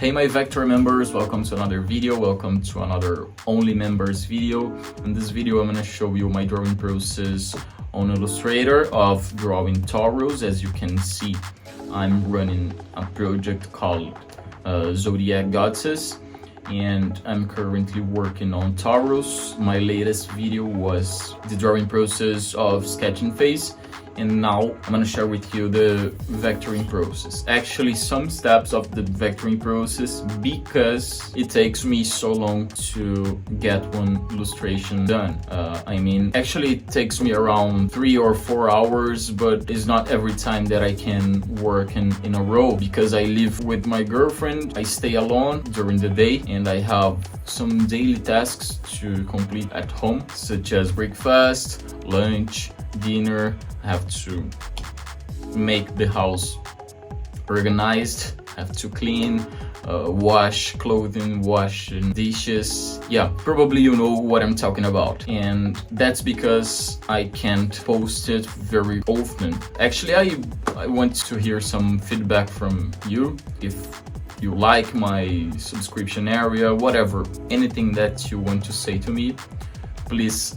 Hey my Vector members, welcome to another video, welcome to another only members video. In this video I'm going to show you my drawing process on Illustrator of drawing Taurus. As you can see, I'm running a project called Zodiac Goddesses, and I'm currently working on Taurus. My latest video was the drawing process of sketching phase, and now I'm gonna share with you the vectoring process. Actually, some steps of the vectoring process, because it takes me so long to get one illustration done. Actually it takes me around 3 or 4 hours, but it's not every time that I can work in a row, because I live with my girlfriend. I stay alone during the day, and I have some daily tasks to complete at home, such as breakfast, lunch, dinner. I have to make the house organized, have to clean, wash clothing, wash dishes. Yeah, probably you know what I'm talking about. And that's because I can't post it very often. Actually, I want to hear some feedback from you. If you like my subscription area, whatever, anything that you want to say to me, please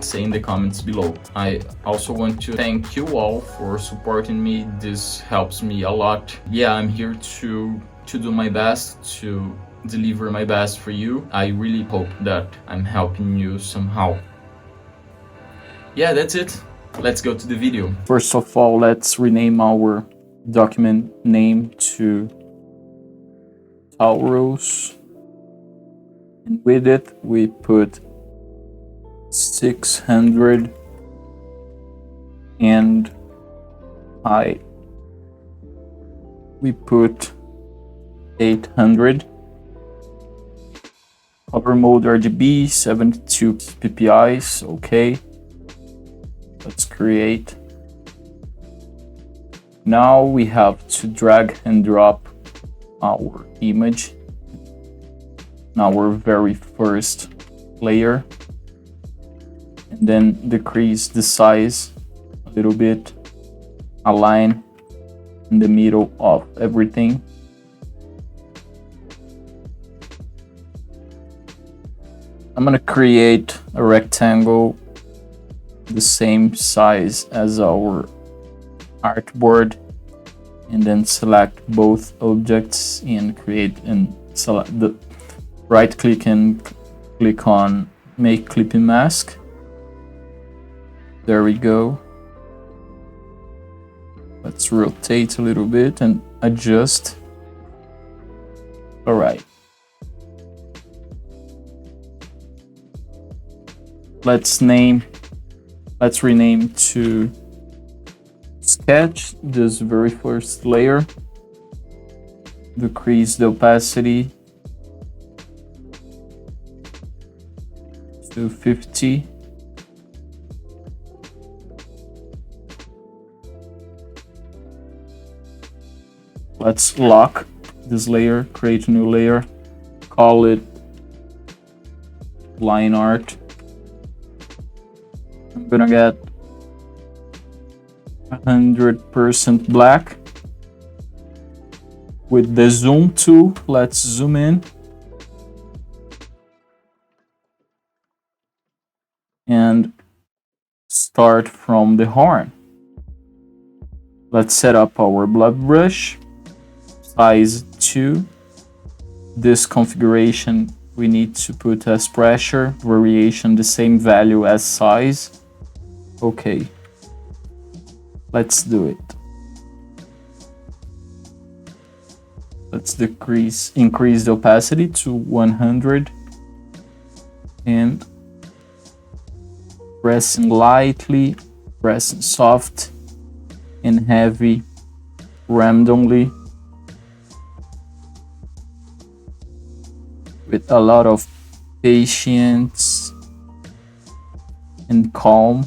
say in the comments below. I also want to thank you all for supporting me. This helps me a lot. Yeah, I'm here to do my best, to deliver my best for you. I really hope that I'm helping you somehow. Yeah, that's it. Let's go to the video. First of all, let's rename our document name to Taurus, and with it we put 600 and height we put 800. Color mode RGB, 72 ppi. Okay, let's create. Now we have to drag and drop our image in our very first layer, and then decrease the size a little bit, align in the middle of everything. I'm gonna create a rectangle the same size as our artboard, and then select both objects and create, and select the right click and click on make clipping mask. There we go. Let's rotate a little bit and adjust. All right. Let's rename to sketch this very first layer. Decrease the opacity to 50. Let's lock this layer, create a new layer, call it line art. I'm gonna get 100% black. With the zoom tool, let's zoom in and start from the horn. Let's set up our blood brush, size 2. This configuration we need to put as pressure, variation the same value as size. Okay, let's do it. Let's increase the opacity to 100, and pressing lightly, pressing soft and heavy randomly, with a lot of patience and calm.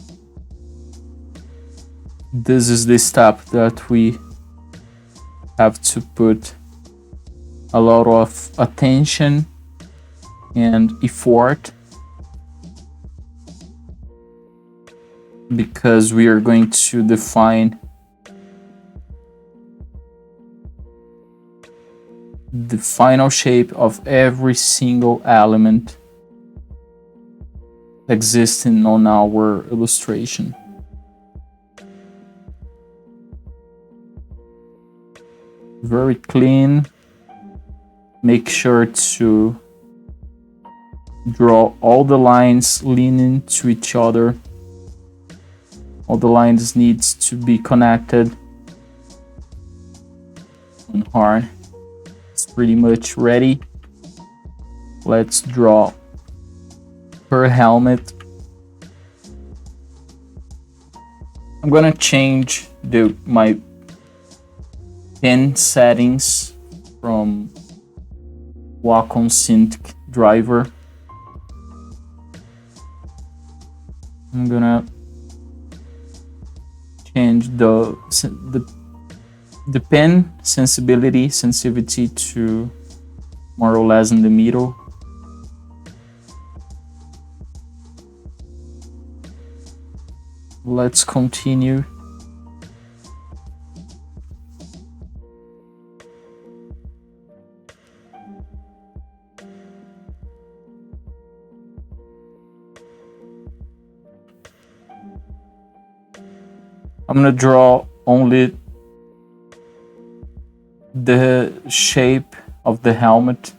This is the step that we have to put a lot of attention and effort, because we are going to define the final shape of every single element existing on our illustration. Very clean. Make sure to draw all the lines leaning to each other. All the lines needs to be connected. And horn. It's pretty much ready. Let's draw her helmet. I'm gonna change my pen settings from Wacom Sync driver. I'm gonna change the pen sensitivity to more or less in the middle. Let's continue. I'm gonna draw only the shape of the helmet,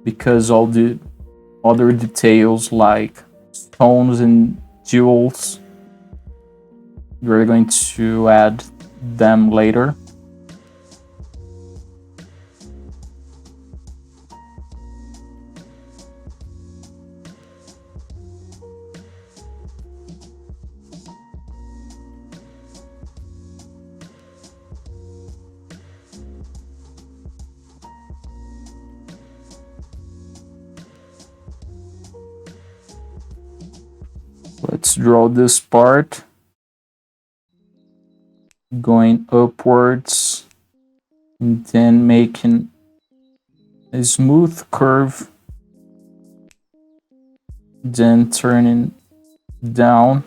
because all the other details like stones and jewels, we're going to add them later. Let's draw this part going upwards and then making a smooth curve, then turning down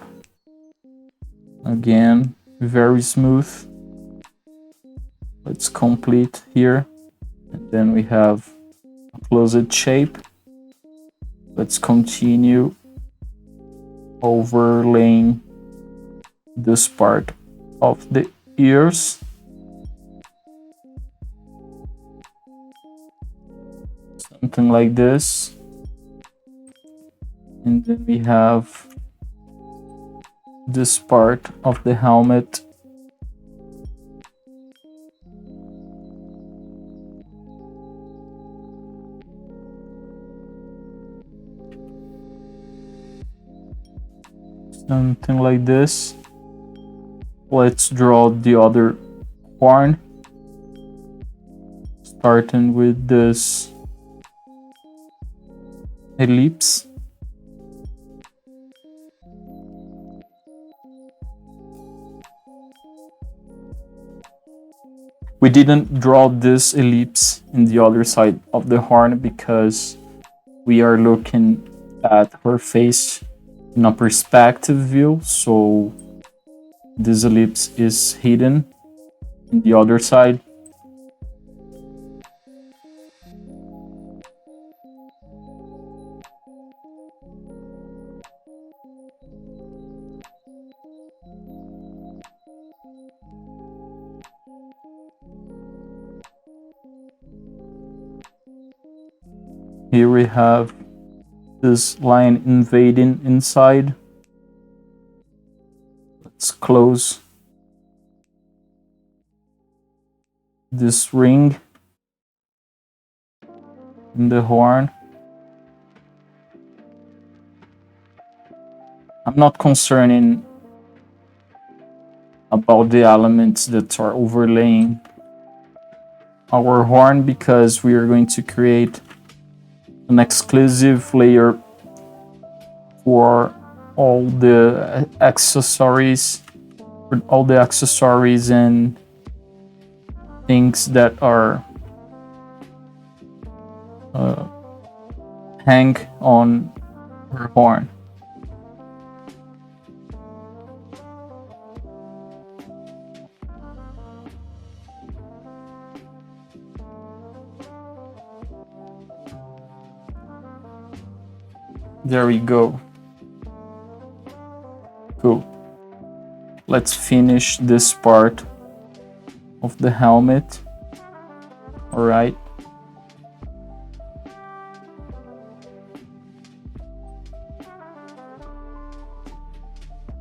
again, very smooth. Let's complete here, and then we have a closed shape. Let's continue overlaying this part of the ears. Something like this. And then we have this part of the helmet. Something like this. Let's draw the other horn, starting with this ellipse. We didn't draw this ellipse in the other side of the horn because we are looking at her face in a perspective view, so this ellipse is hidden in the other side. Here we have this line invading inside. Let's close this ring in the horn. I'm not concerning about the elements that are overlaying our horn because we are going to create an exclusive layer for all the accessories, and things that are hang on her horn. There we go. Cool. Let's finish this part of the helmet. All right.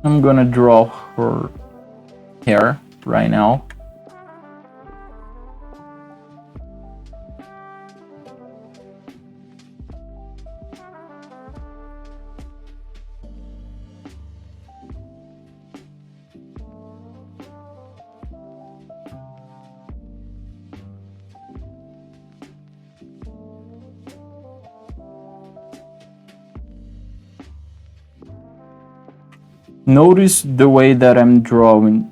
I'm gonna draw her hair right now. Notice the way that I'm drawing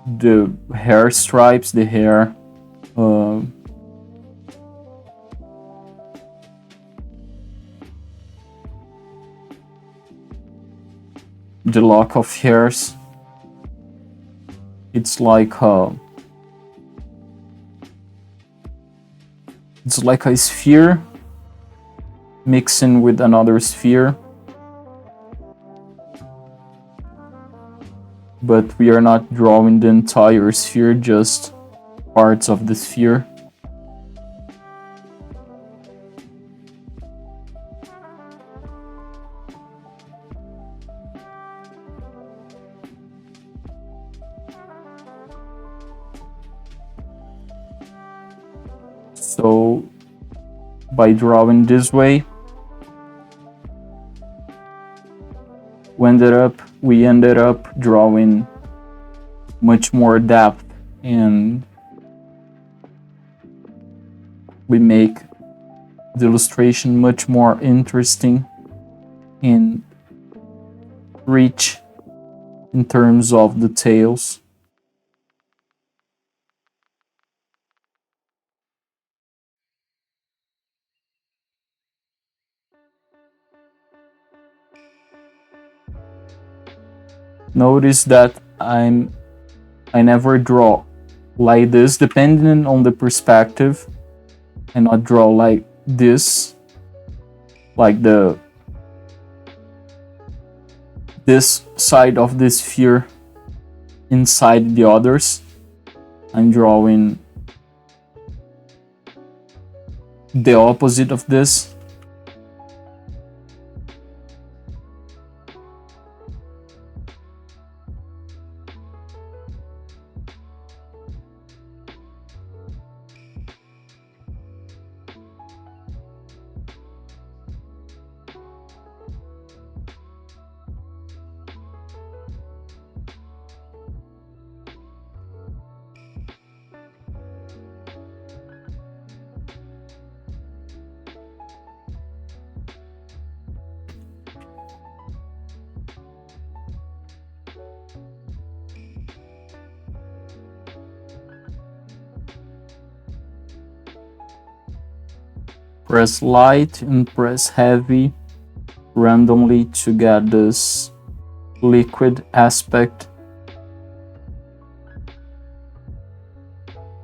the hair stripes, the hair the lock of hairs. It's like a sphere mixing with another sphere. But we are not drawing the entire sphere, just parts of the sphere. So by drawing this way, we ended up drawing much more depth, and we make the illustration much more interesting and rich in terms of details. Notice that I never draw like this, depending on the perspective. I not draw like this, like this side of the sphere inside the others. I'm drawing the opposite of this. Press light and press heavy randomly to get this liquid aspect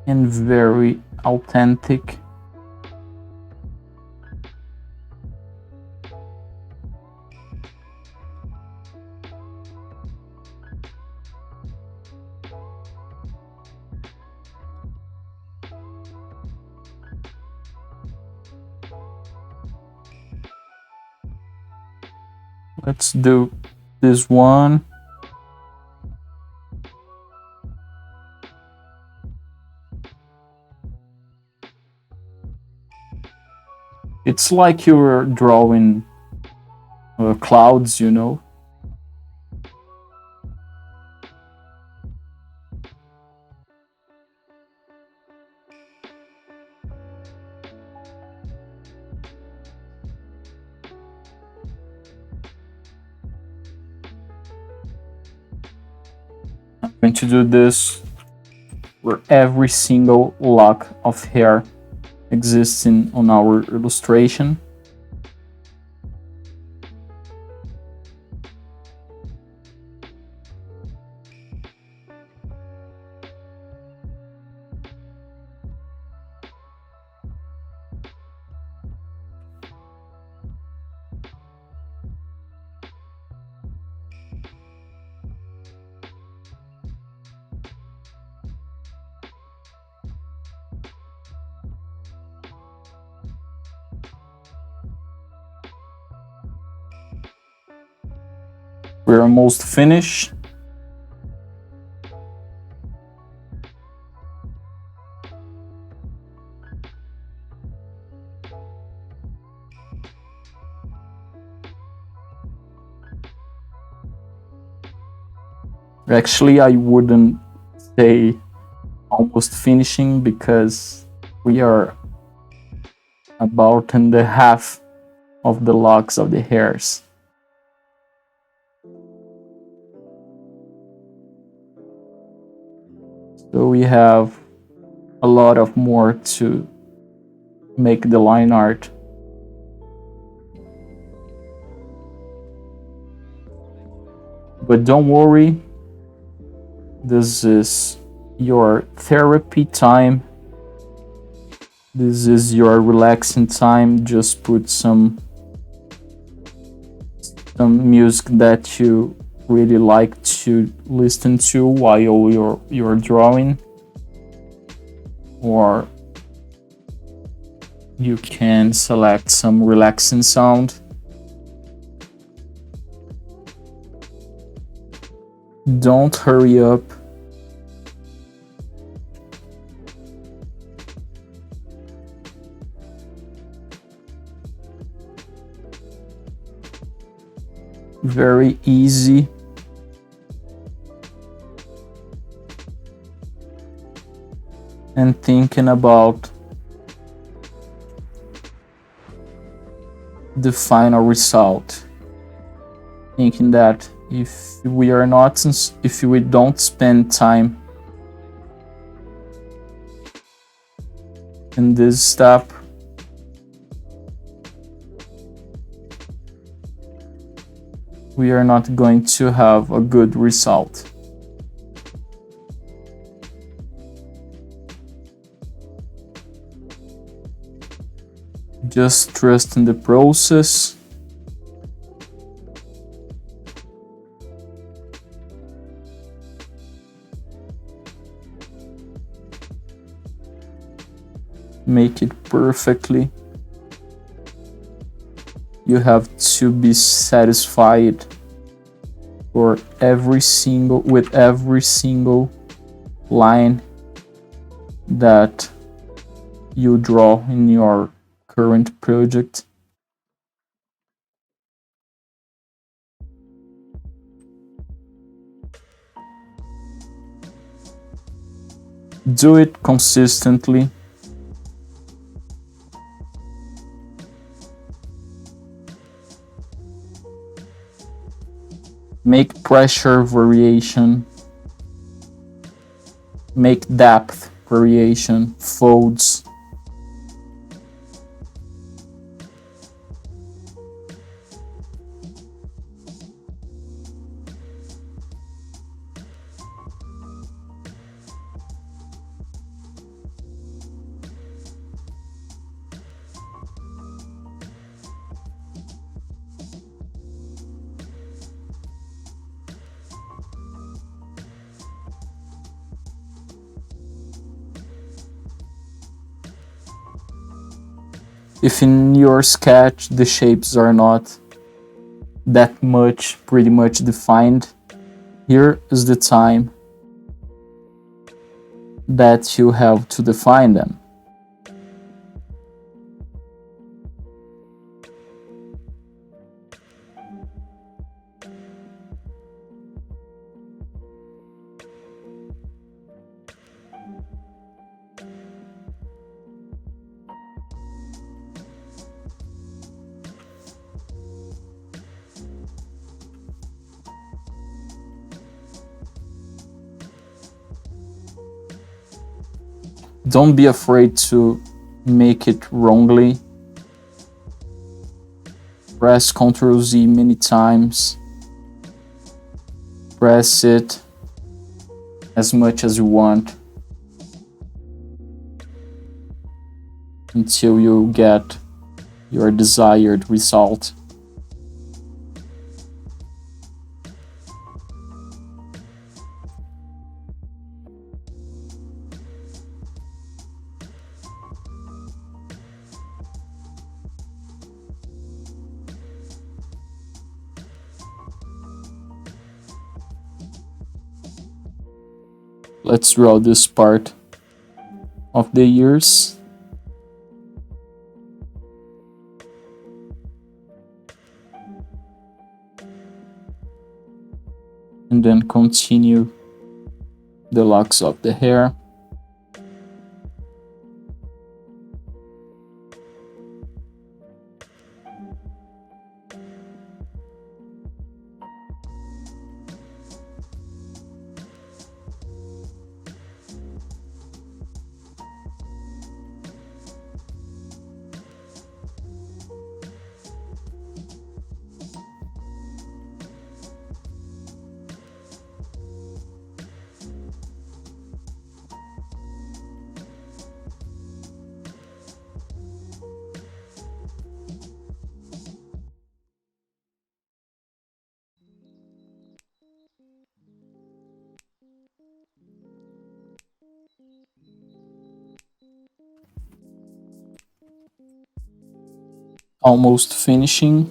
and very authentic. Let's do this one. It's like you're drawing clouds, you know? I'm going to do this for every single lock of hair existing on our illustration. We're almost finished. Actually, I wouldn't say almost finishing because we are about in the half of the locks of the hairs. So we have a lot of more to make the line art. But don't worry, this is your therapy time. This is your relaxing time. Just put some music that you really like to listen to while you're drawing, or you can select some relaxing sound. Don't hurry up. Very easy. And thinking about the final result. Thinking that if we don't spend time in this step, we are not going to have a good result. Just trust in the process. Make it perfectly. You have to be satisfied with every single line that you draw in your current project. Do it consistently. Make pressure variation. Make depth variation, folds. If in your sketch the shapes are not that pretty much defined, here is the time that you have to define them. Don't be afraid to make it wrongly. Press Ctrl Z many times. Press it as much as you want until you get your desired result. Let's draw this part of the ears. And then continue the locks of the hair. Almost finishing.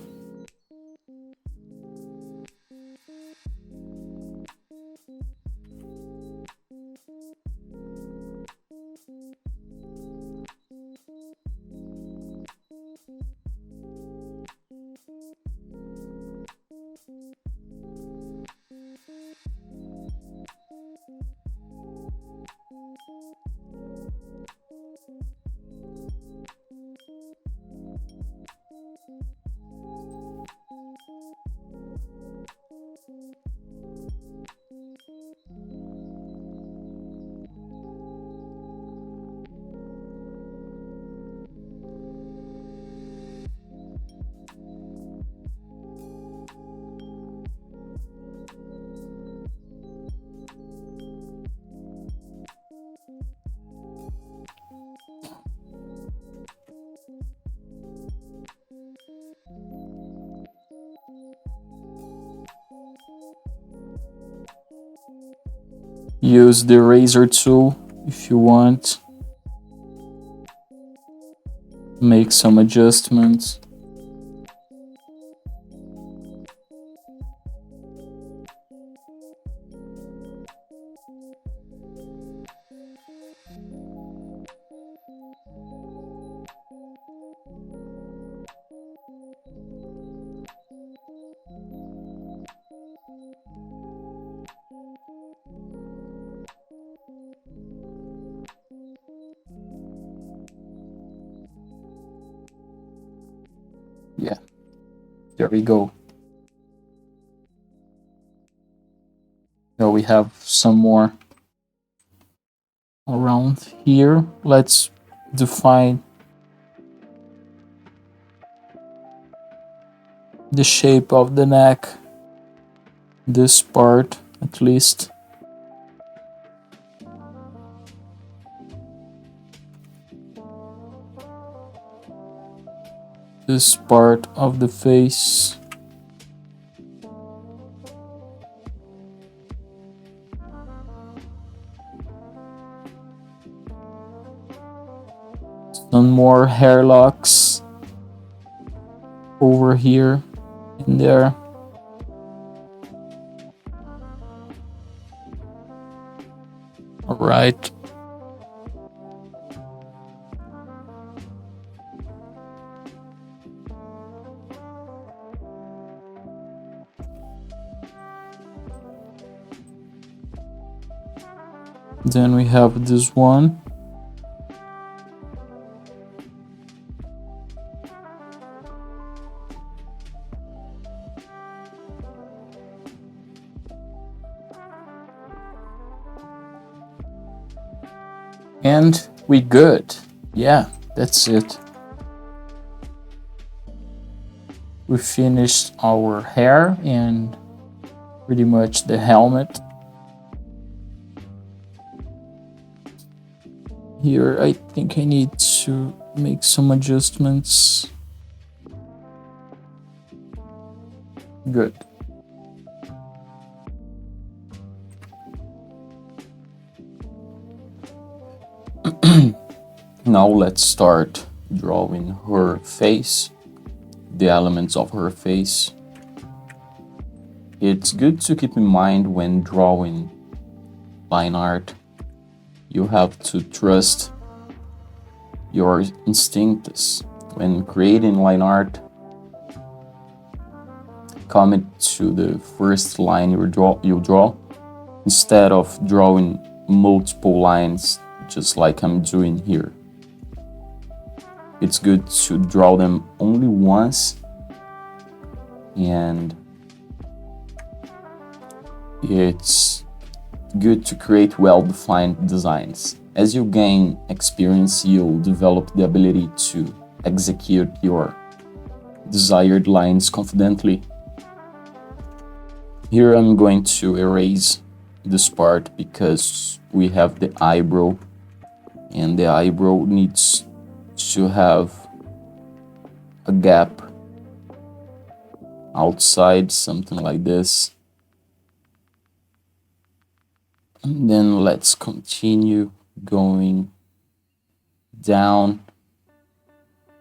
Use the razor tool if you want. Make some adjustments. Yeah, there we go. Now we have some more around here. Let's define the shape of the neck, this part at least. This part of the face. Some more hair locks over here and there. All right. Then we have this one. And we good. Yeah, that's it. We finished our hair and pretty much the helmet. Here, I think I need to make some adjustments. Good. Now let's start drawing her face, the elements of her face. It's good to keep in mind when drawing line art you have to trust your instincts when creating line art. Commit to the first line you draw instead of drawing multiple lines just like I'm doing here. It's good to draw them only once, and it's good to create well-defined designs. As you gain experience, you'll develop the ability to execute your desired lines confidently. Here I'm going to erase this part because we have the eyebrow, and the eyebrow needs to have a gap outside, something like this. And then let's continue going down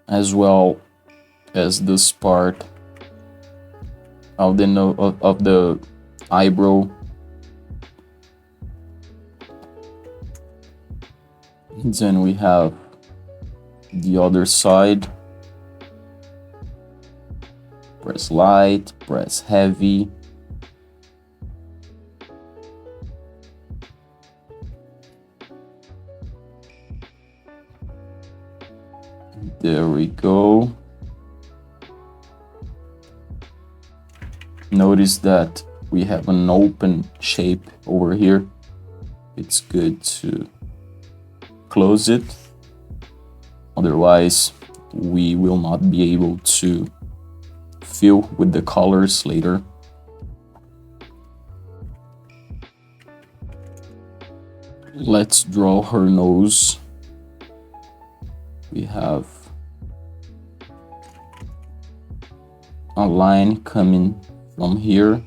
as well as this part of the eyebrow. And then we have the other side. Press light, press heavy. There we go. Notice that we have an open shape over here. It's good to close it, otherwise we will not be able to fill with the colors later. Let's draw her nose. We have a line coming from here,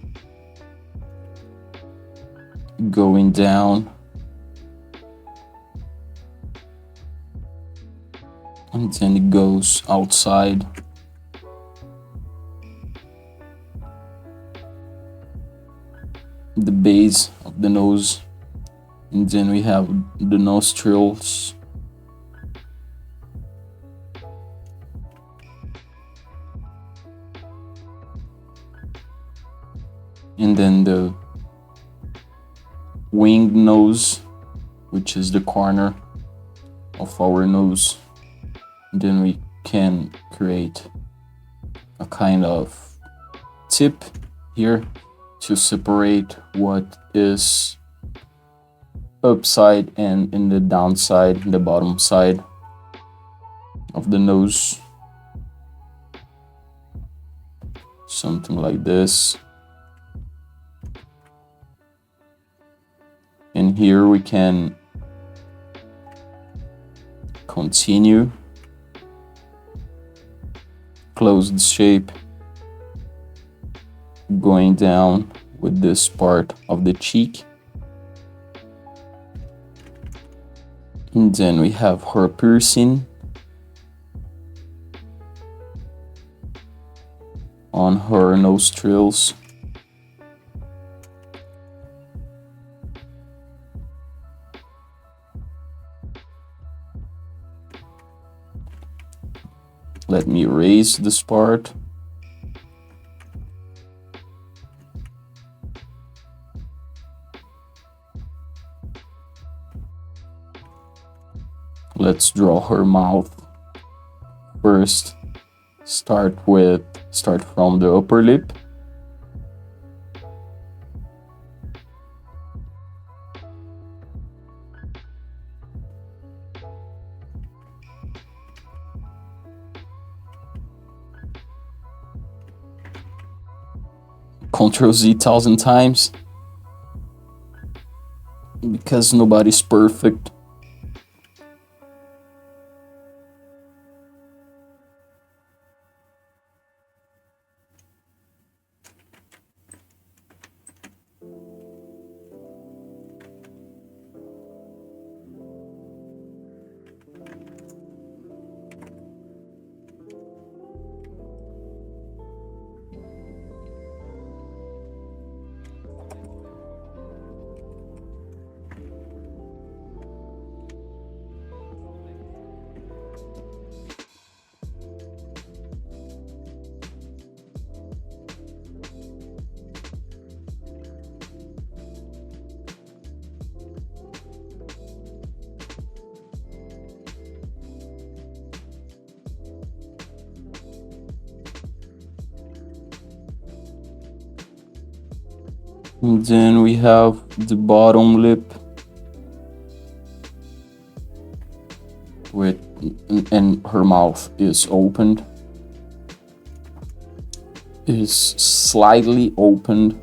going down, and then it goes outside. The base of the nose, and then we have the nostrils. And then the winged nose, which is the corner of our nose. And then we can create a kind of tip here to separate what is upside and in the downside, the bottom side of the nose. Something like this. And here we can continue, close the shape, going down with this part of the cheek. And then we have her piercing on her nostrils. Let me erase this part. Let's draw her mouth. First, start from the upper lip. Ctrl-Z 1,000 times, because nobody's perfect. And then we have the bottom lip with, and her mouth is opened, is slightly opened.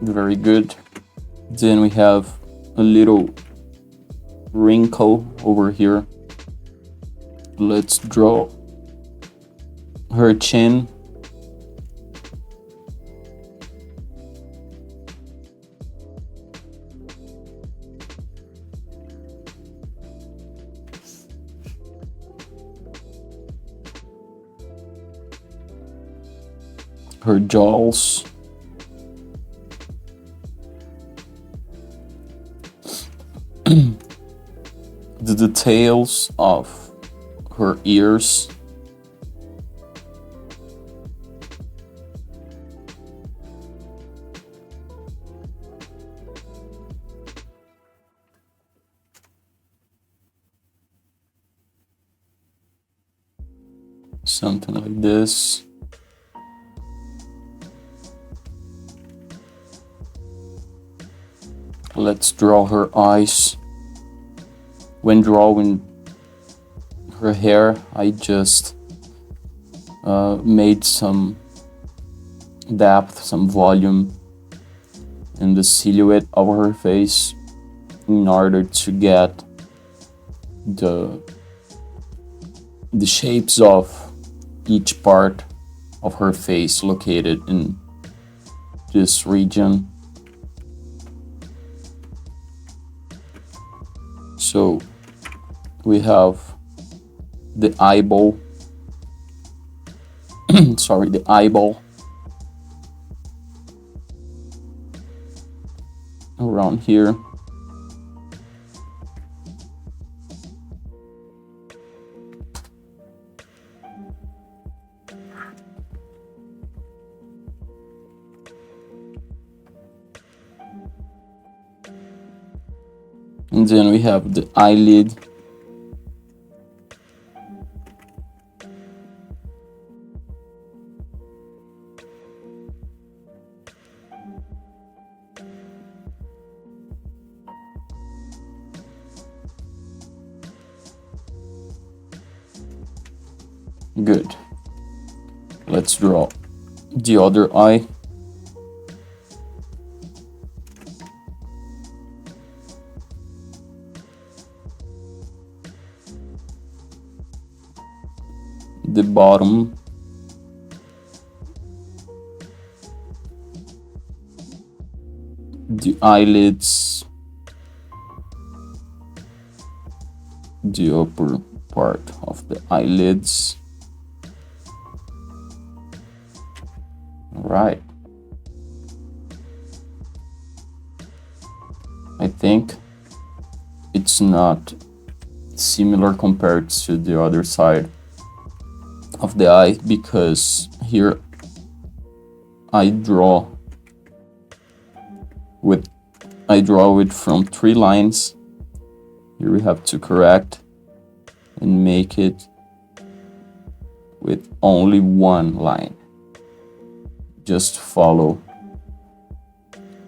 Very good. Then we have a little wrinkle over here. Let's draw her chin. Her jaws. The details of her ears. Something like this. Let's draw her eyes. When drawing her hair, I just made some depth, some volume in the silhouette of her face in order to get the shapes of each part of her face located in this region. So we have the eyeball, sorry, the eyeball around here. And then we have the eyelid. Good. Let's draw the other eye. The bottom. The eyelids. The upper part of the eyelids. Right. I think it's not similar compared to the other side of the eye, because here I draw it from 3 lines. Here we have to correct and make it with only 1 line. Just follow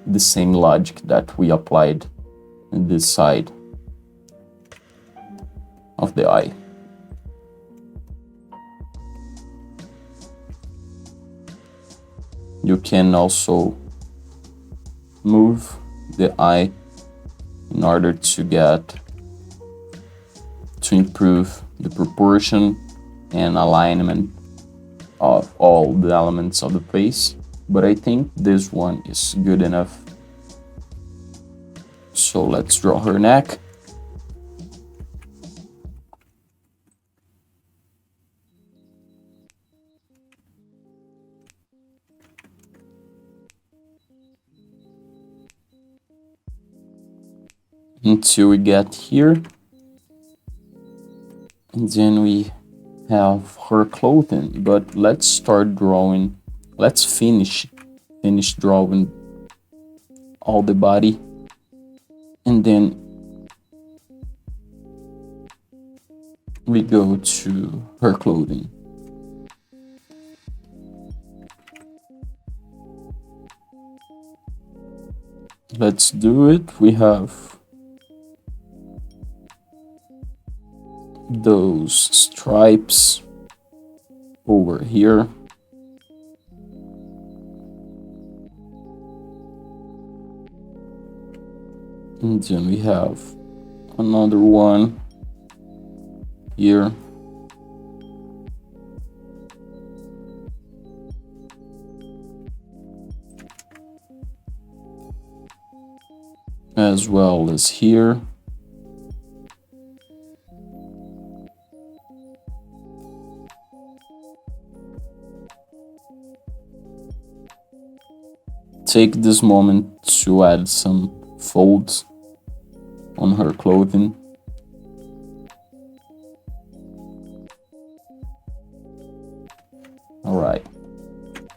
the same logic that we applied in this side of the eye. You can also move the eye in order to improve the proportion and alignment of all the elements of the face, but I think this one is good enough. So let's draw her neck. Until we get here, and then we have her clothing, but let's start drawing. Let's finish drawing all the body, and then we go to her clothing. Let's do it. We have those stripes over here. And then we have another one here. As well as here. Take this moment to add some folds on her clothing. All right,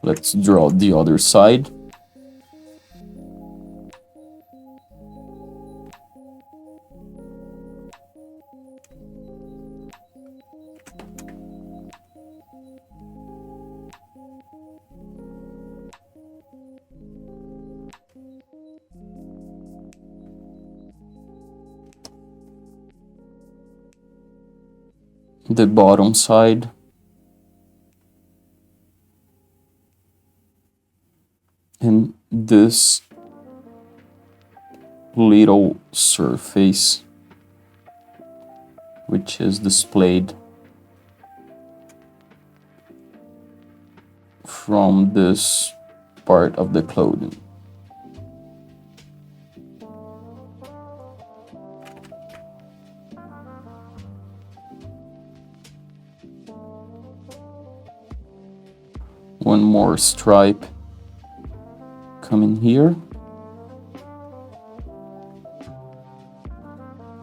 let's draw the other side. The bottom side. And this little surface which is displayed from this part of the clothing. One more stripe coming here.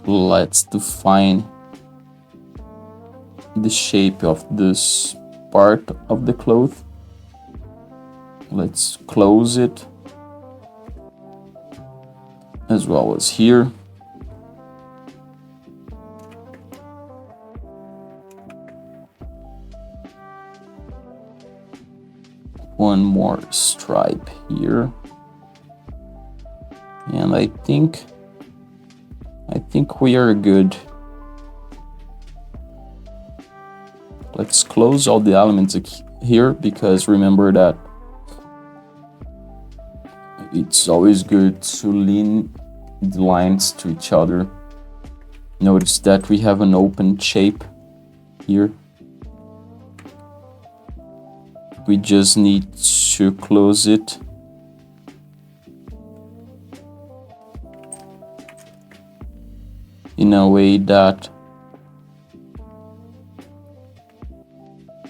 Let's define the shape of this part of the cloth. Let's close it, as well as here. One more stripe here. And I think we are good. Let's close all the elements here, because remember that it's always good to lean the lines to each other. Notice that we have an open shape here. We just need to close it. In a way that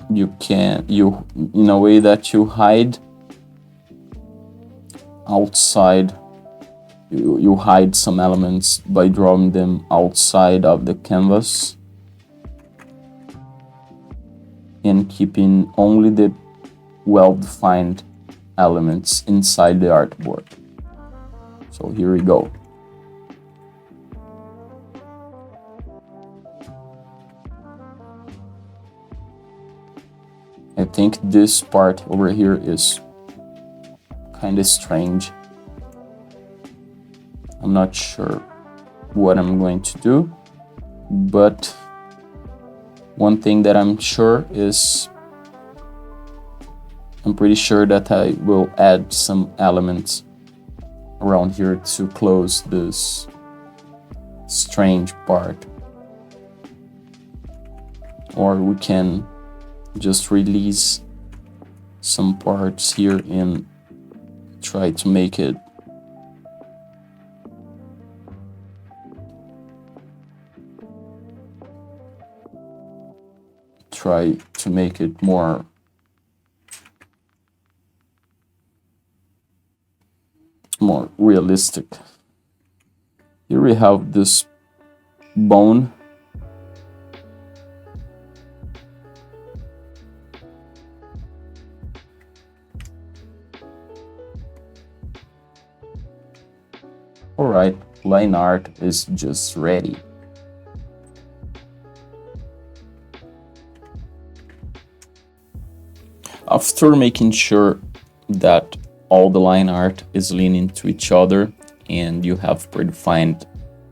you hide outside. You hide some elements by drawing them outside of the canvas and keeping only the well-defined elements inside the artboard. So here we go. I think this part over here is kind of strange. I'm not sure what I'm going to do, but one thing that I'm sure is I'm pretty sure that I will add some elements around here to close this strange part. Or we can just release some parts here and try to make it more realistic. Here we have this bone Alright, line art is just ready. After making sure that all the line art is leaning to each other and you have predefined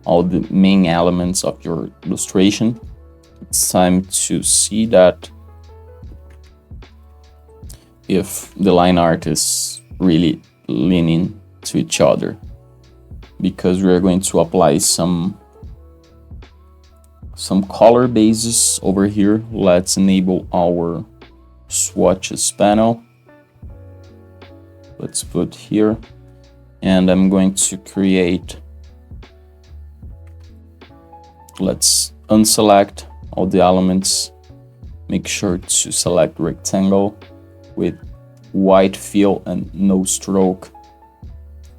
all the main elements of your illustration, it's time to see that if the line art is really leaning to each other, because we're going to apply some color bases over here. Let's enable our swatches panel. Let's put here, and I'm going to create, let's unselect all the elements, make sure to select rectangle with white fill and no stroke,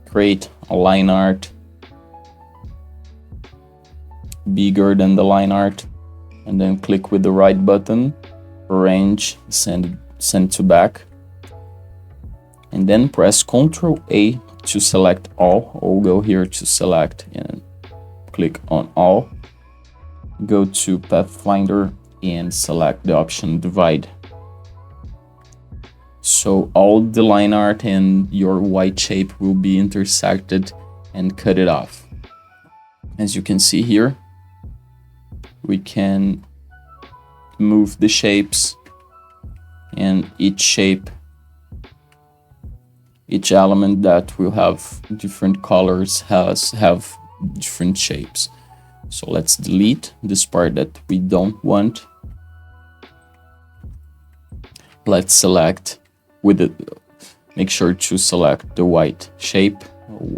create a line art bigger than the line art, and then click with the right button, arrange, send to back, and then press Ctrl A to select all, or go here to select and click on all, go to Pathfinder and select the option divide. So all the line art and your white shape will be intersected and cut it off. As you can see here, we can move the shapes, and each element that will have different colors have different shapes. So let's delete this part that we don't want. Let's select make sure to select the white shape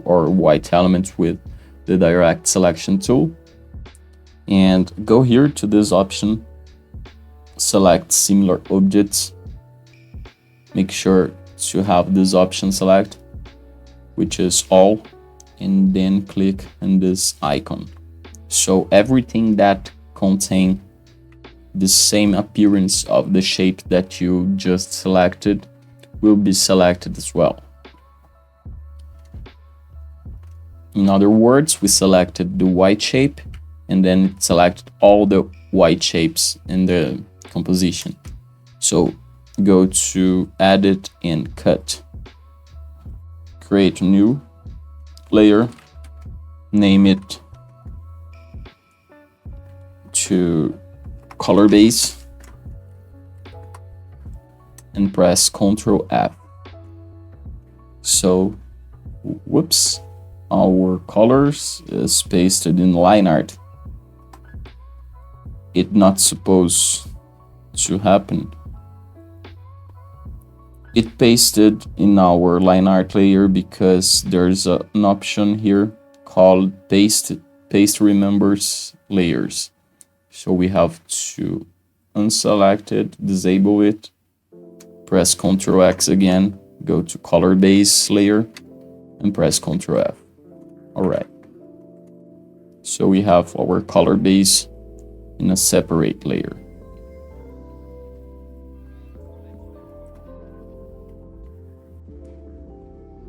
or white element with the direct selection tool, and go here to this option, select similar objects, make sure to have this option select, which is all, and then click on this icon. So everything that contain the same appearance of the shape that you just selected will be selected as well. In other words, we selected the white shape and then it selected all the white shapes in the composition. So go to Edit and Cut. Create a new layer, name it to Color Base, and press Ctrl F. So, whoops, our colors is pasted in line art. It's not supposed to happen. It pasted in our line art layer because there's an option here called paste remembers layers. So we have to unselect it, disable it, press Ctrl X again, go to color base layer and press Ctrl F. Alright. So we have our color base in a separate layer.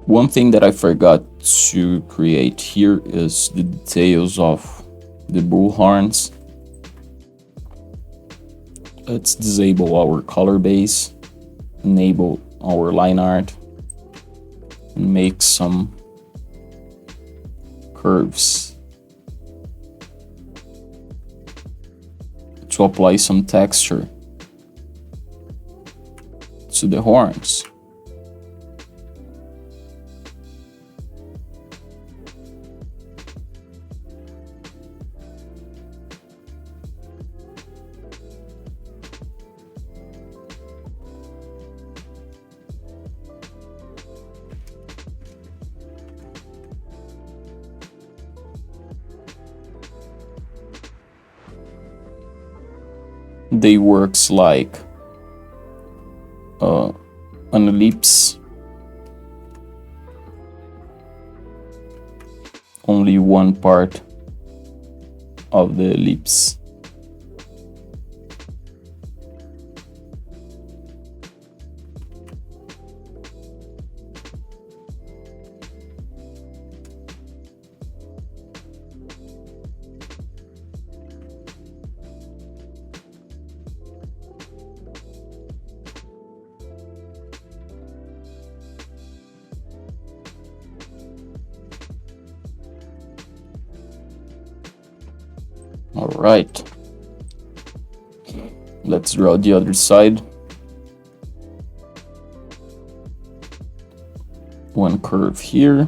One thing that I forgot to create here is the details of the bull horns. Let's disable our color base, enable our line art, and make some curves to apply some texture to the horns. They works like an ellipse, only one part of the ellipse. All right. Let's draw the other side. One curve here,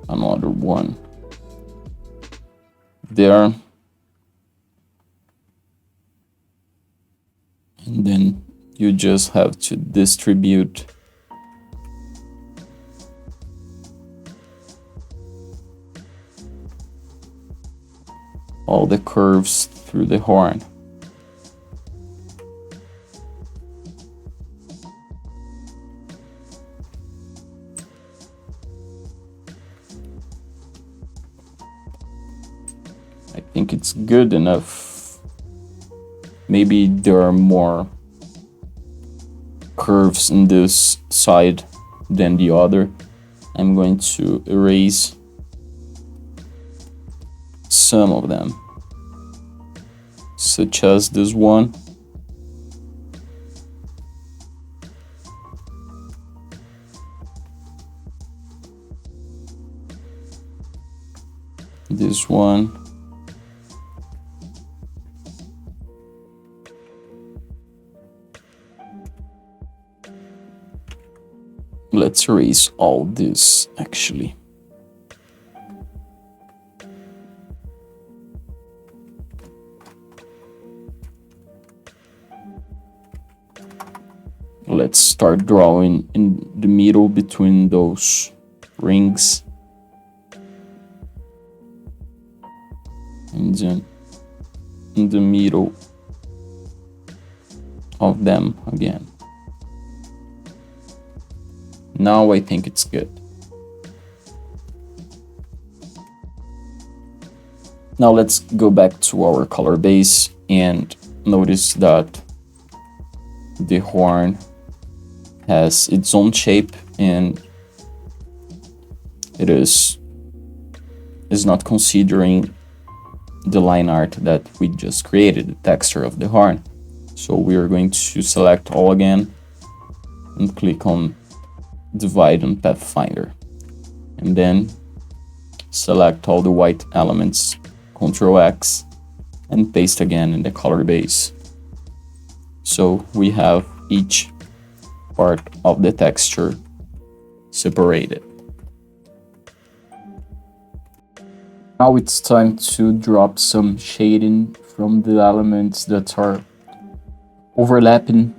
another one there, and then you just have to distribute all the curves through the horn. I think it's good enough. Maybe there are more curves in this side than the other. I'm going to erase some of them, such as this one. This one. Let's erase all this actually. Let's start drawing in the middle between those rings. And then in the middle of them again. Now I think it's good. Now let's go back to our color base and notice that the horn has its own shape and it is not considering the line art that we just created, the texture of the horn. So we are going to select all again and click on divide on Pathfinder, and then select all the white elements, Ctrl X, and paste again in the color base. So we have each part of the texture separated. Now it's time to drop some shading from the elements that are overlapping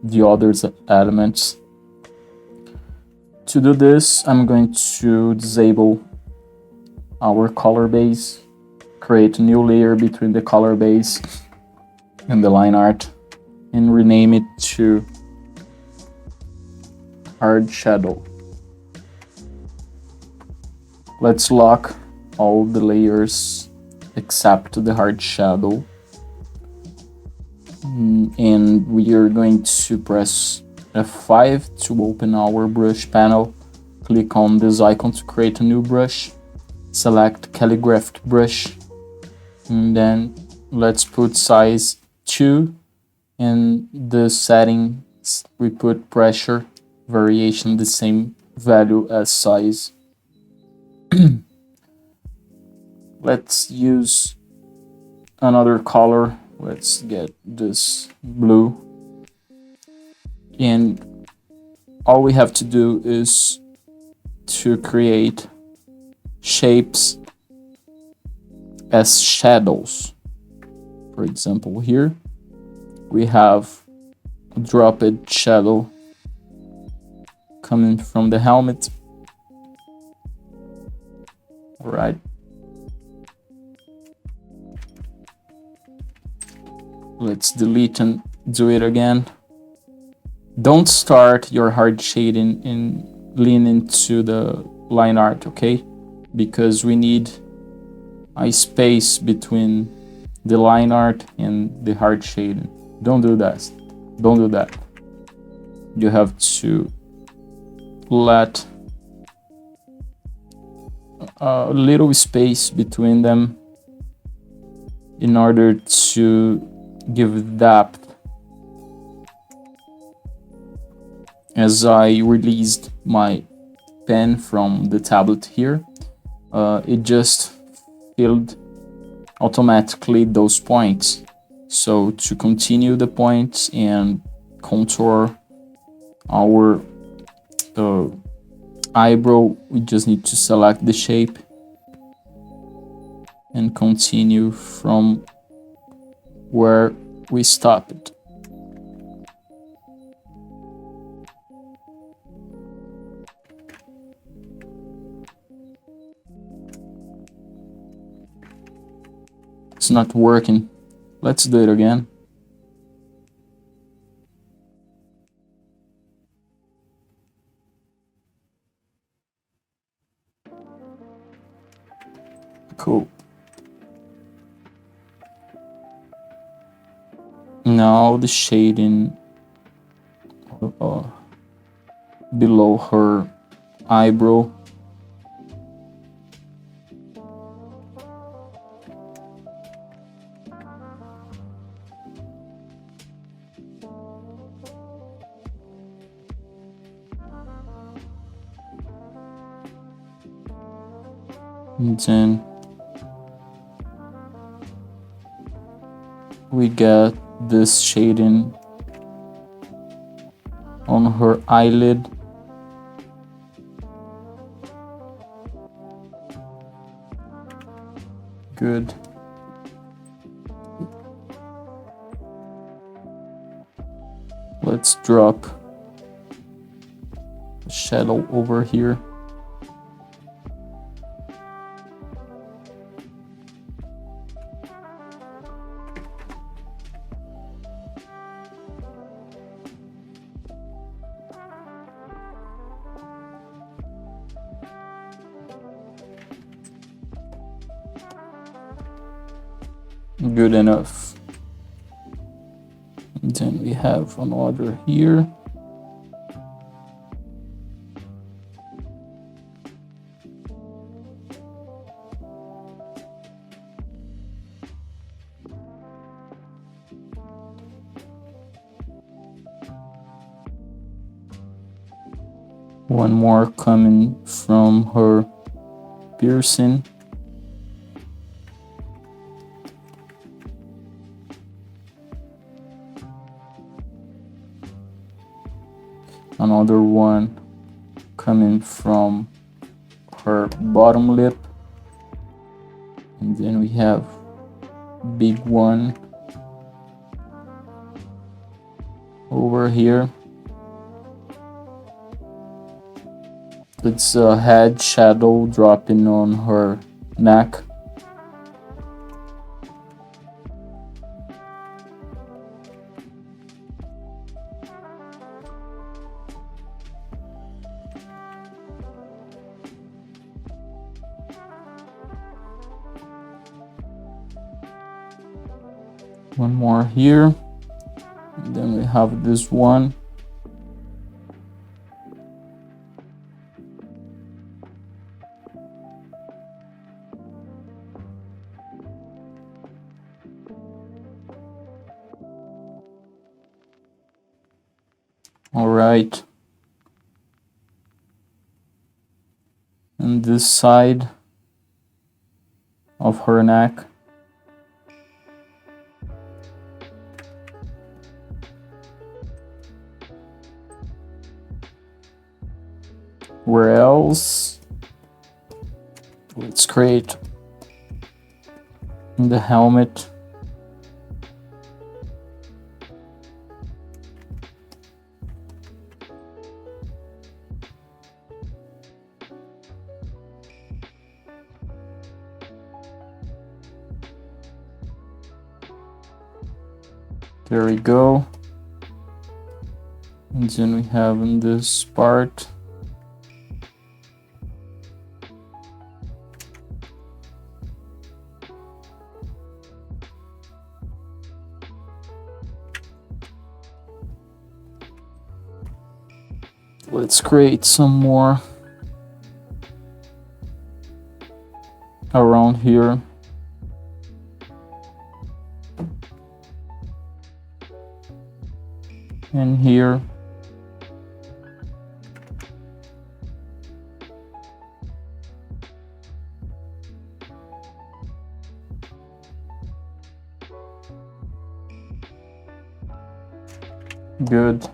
the other elements. To do this, I'm going to disable our color base, create a new layer between the color base and the line art, and rename it to Hard Shadow. Let's lock all the layers except the hard shadow. And we are going to press F5 to open our brush panel. Click on this icon to create a new brush. Select calligraphed brush. And then let's put size 2. And the settings, we put pressure, variation, the same value as size. Let's use another color. Let's get this blue. And all we have to do is to create shapes as shadows. For example, here we have a dropped shadow coming from the helmet. All right. Let's delete and do it again. Don't start your hard shading and lean into the line art, okay? Because we need a space between the line art and the hard shading. Don't do that. Don't do that. You have to let a little space between them in order to give depth. As I released my pen from the tablet here, it just filled automatically those points. So to continue the points and contour our eyebrow, we just need to select the shape and continue from where we stopped. It's not working. Let's do it again. Cool. Now the shading below her eyebrow. And then we get this shading on her eyelid. Good. Let's drop the shadow over here. Good enough. And then we have another here. One more coming from her piercing. Another one coming from her bottom lip. And then we have big one over here. It's a head shadow dropping on her neck. One more here. And then we have this one. All right. And this side of her neck. Where else? Let's create the helmet. There we go. And then we have in this part let's create some more around here. And here. good.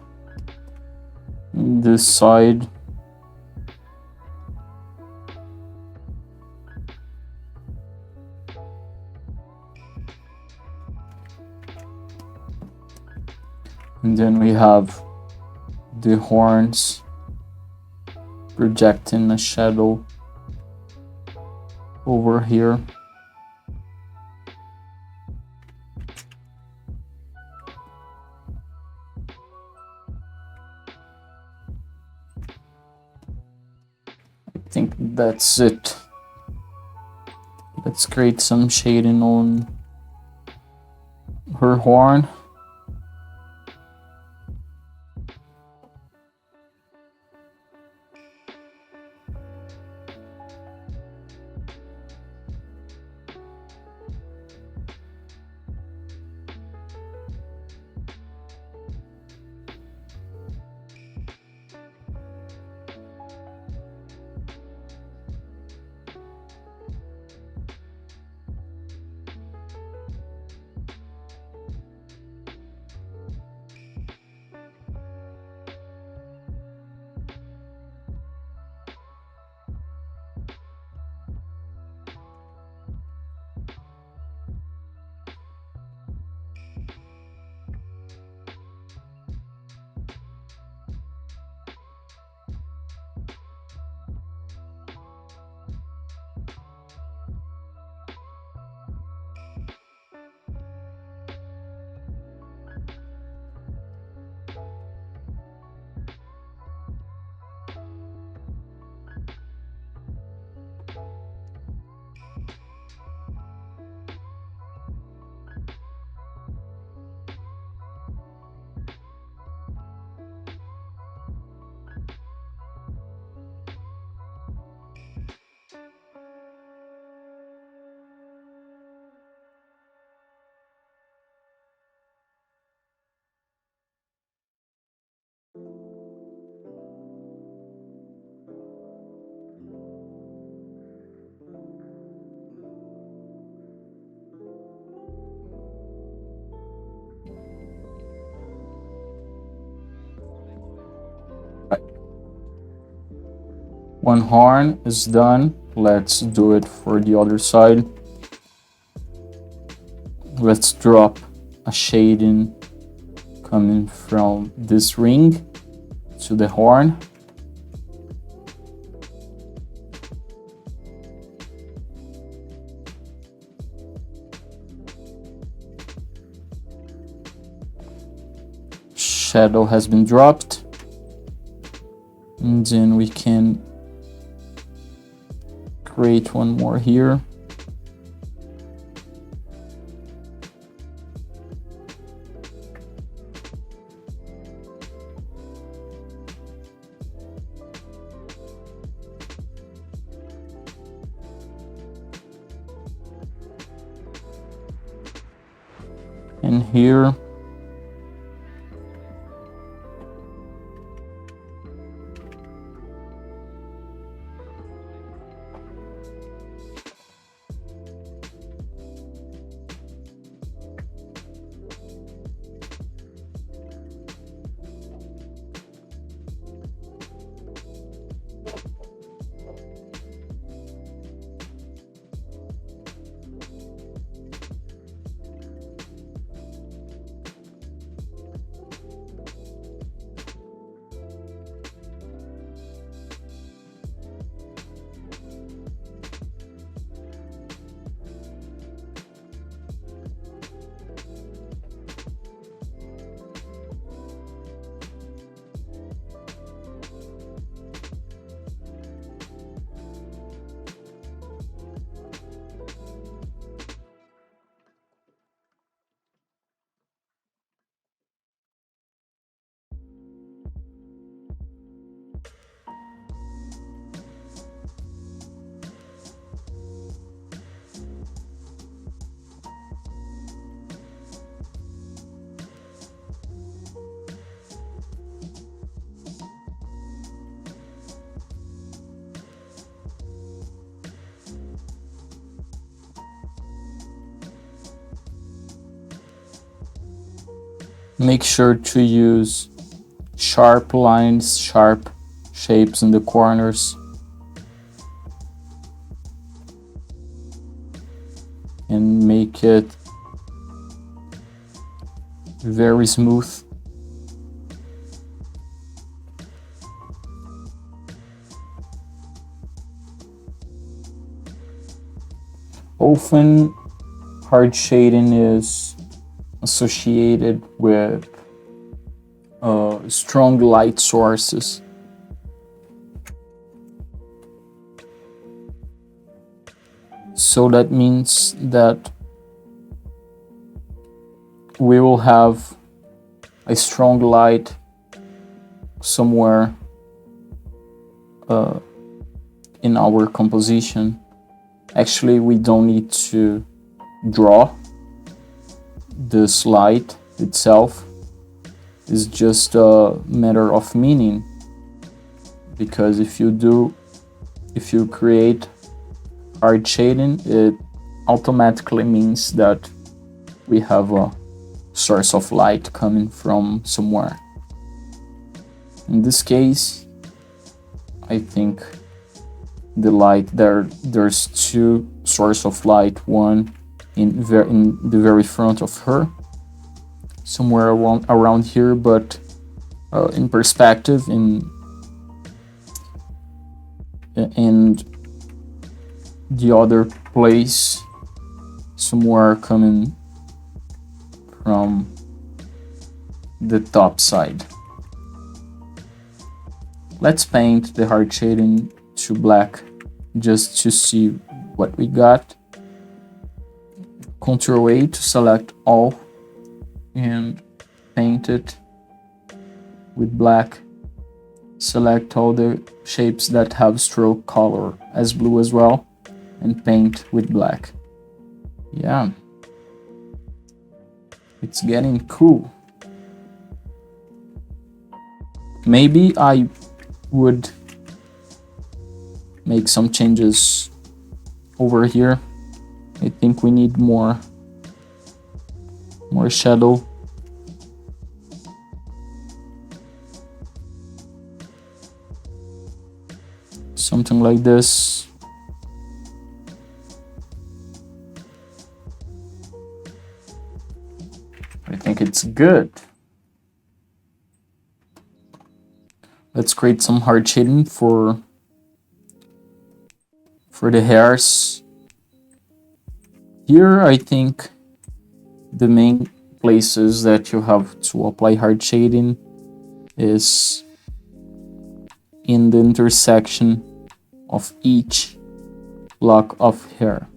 This side. And then we have the horns projecting a shadow over here. I think that's it. Let's create some shading on her horn. One horn is done. Let's do it for the other side. Let's drop a shading coming from this ring to the horn. Shadow has been dropped. And then we can create one more here. And here. Make sure to use sharp lines, sharp shapes in the corners, and make it very smooth. Often hard shading is associated with strong light sources. So that means that we will have a strong light somewhere in our composition. Actually, we don't need to draw this light itself. It's just a matter of meaning, because if you create hard shading, it automatically means that we have a source of light coming from somewhere. In this case, I think the light there's two sources of light, one in the very front of her, somewhere around here, but in perspective, and the other place somewhere coming from the top side. Let's paint the hard shading to black just to see what we got. Ctrl A to select all and paint it with black. Select all the shapes that have stroke color as blue as well and paint with black. Yeah, it's getting cool. Maybe I would make some changes over here. I think we need more shadow. Something like this. I think it's good. Let's create some hard shading for the hairs. Here, I think the main places that you have to apply hard shading is in the intersection of each lock of hair.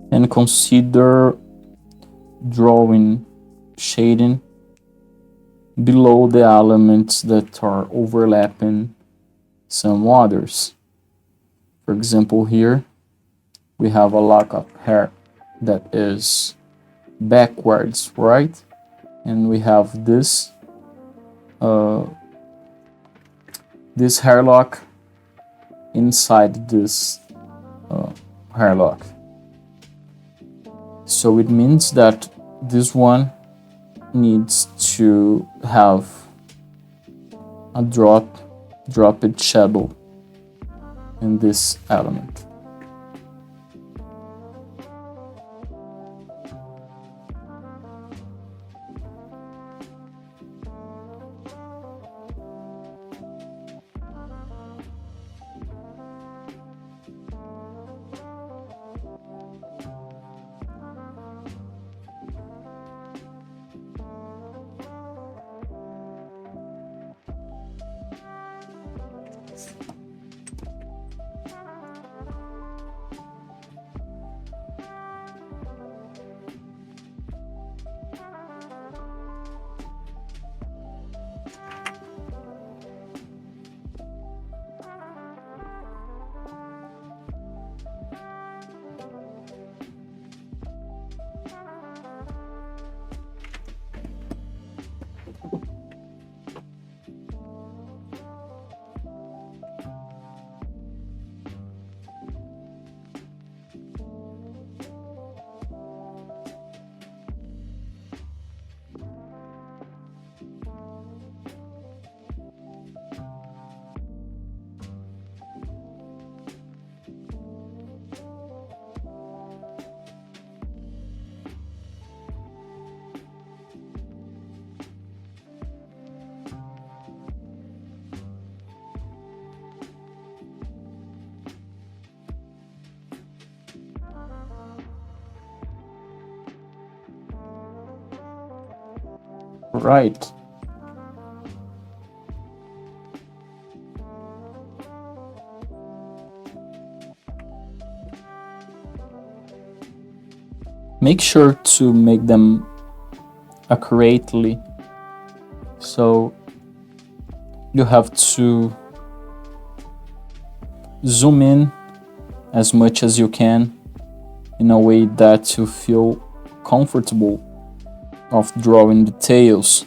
And consider drawing shading below the elements that are overlapping some others. For example, here we have a lock of hair that is backwards, right? And we have this this hairlock inside this hairlock. So it means that this one needs to have a dropped shadow in this element. Right. Make sure to make them accurately. So you have to zoom in as much as you can in a way that you feel comfortable of drawing details.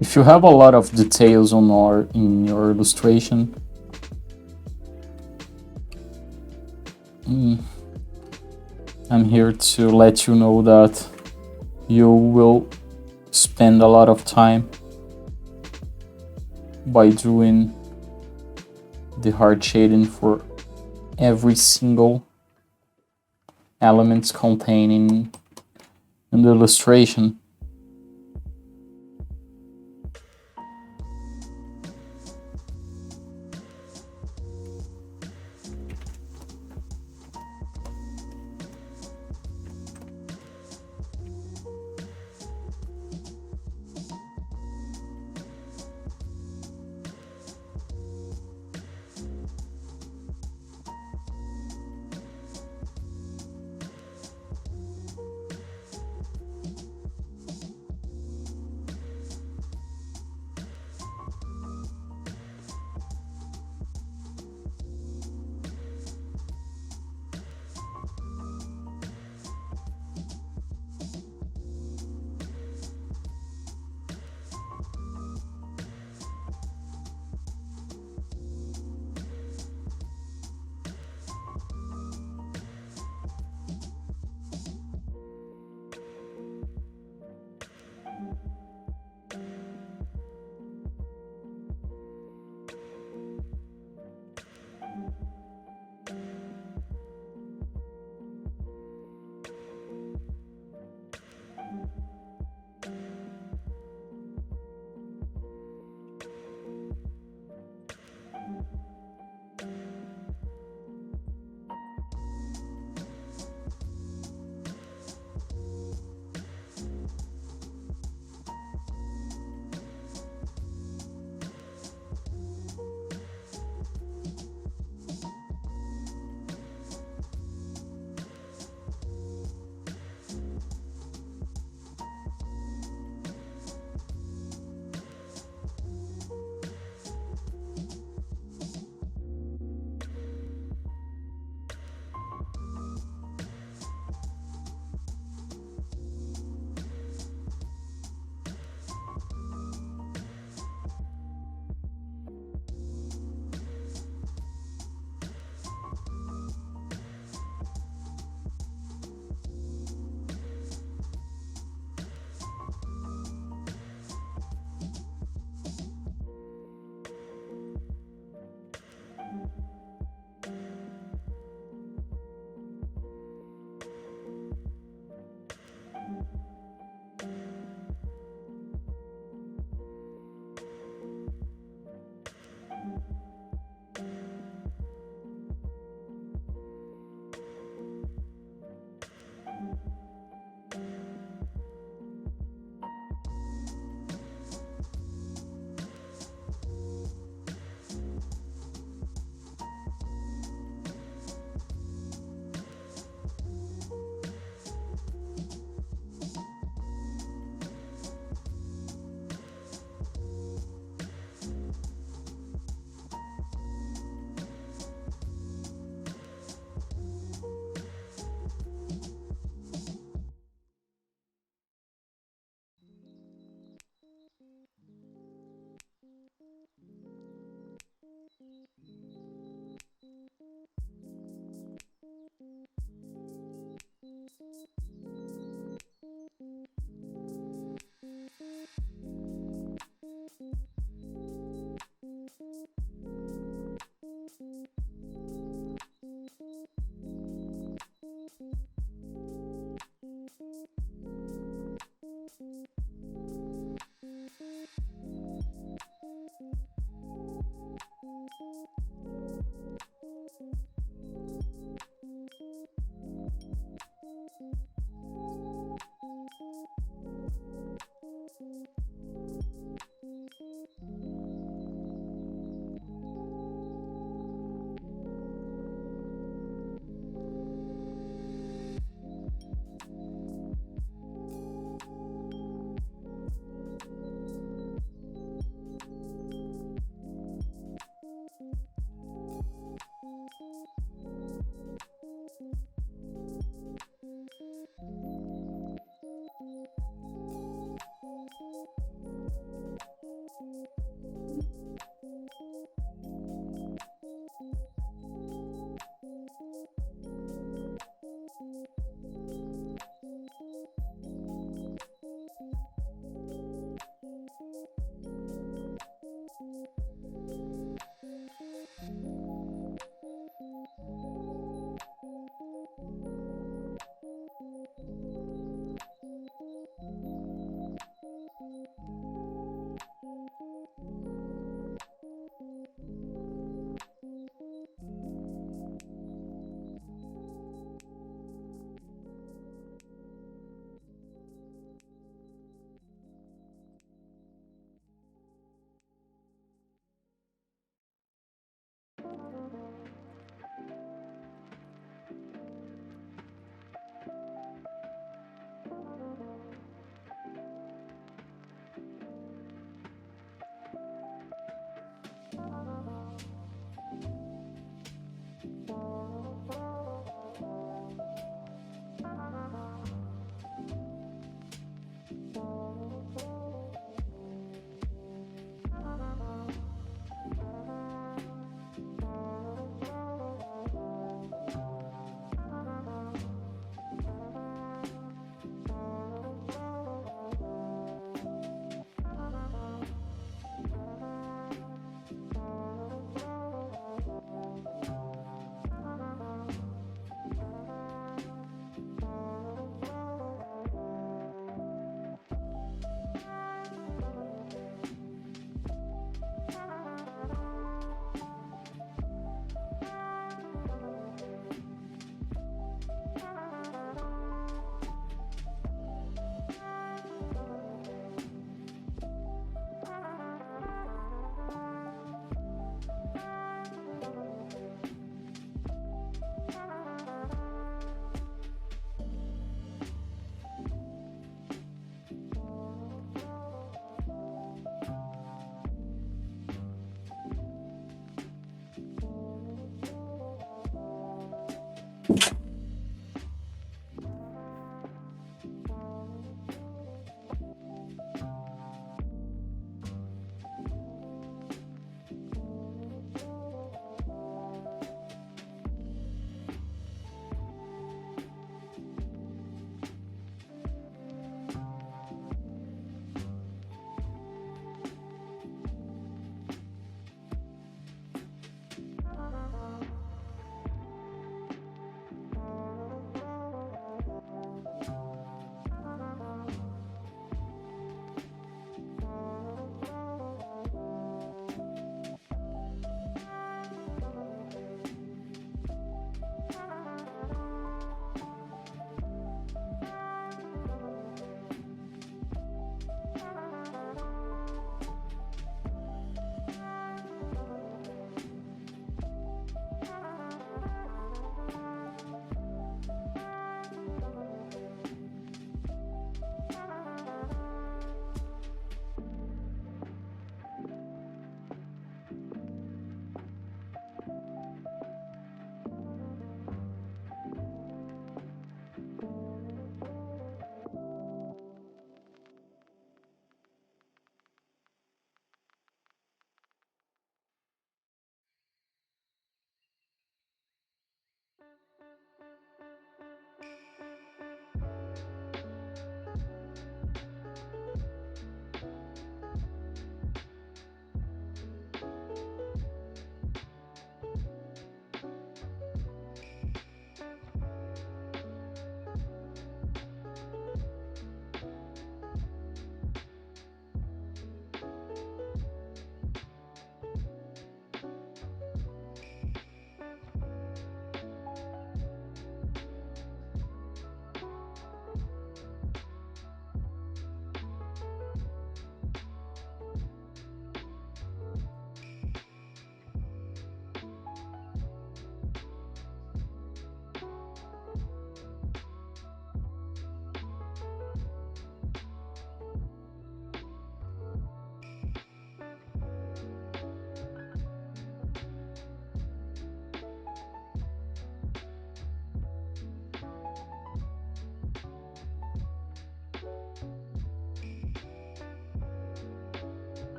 If you have a lot of details in your illustration, I'm here to let you know that you will spend a lot of time by doing the hard shading for every single elements contained in the illustration.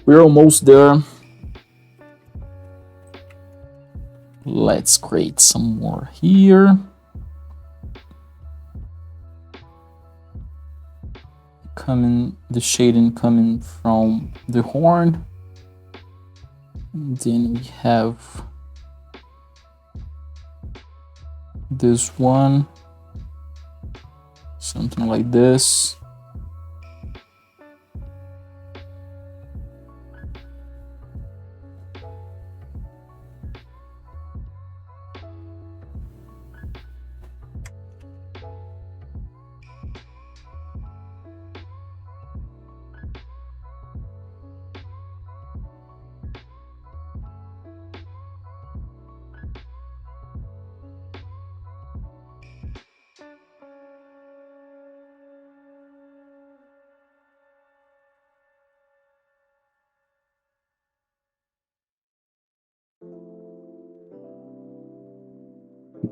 We're almost there. Let's create some more here. The shading coming from the horn. And then we have this one, something like this.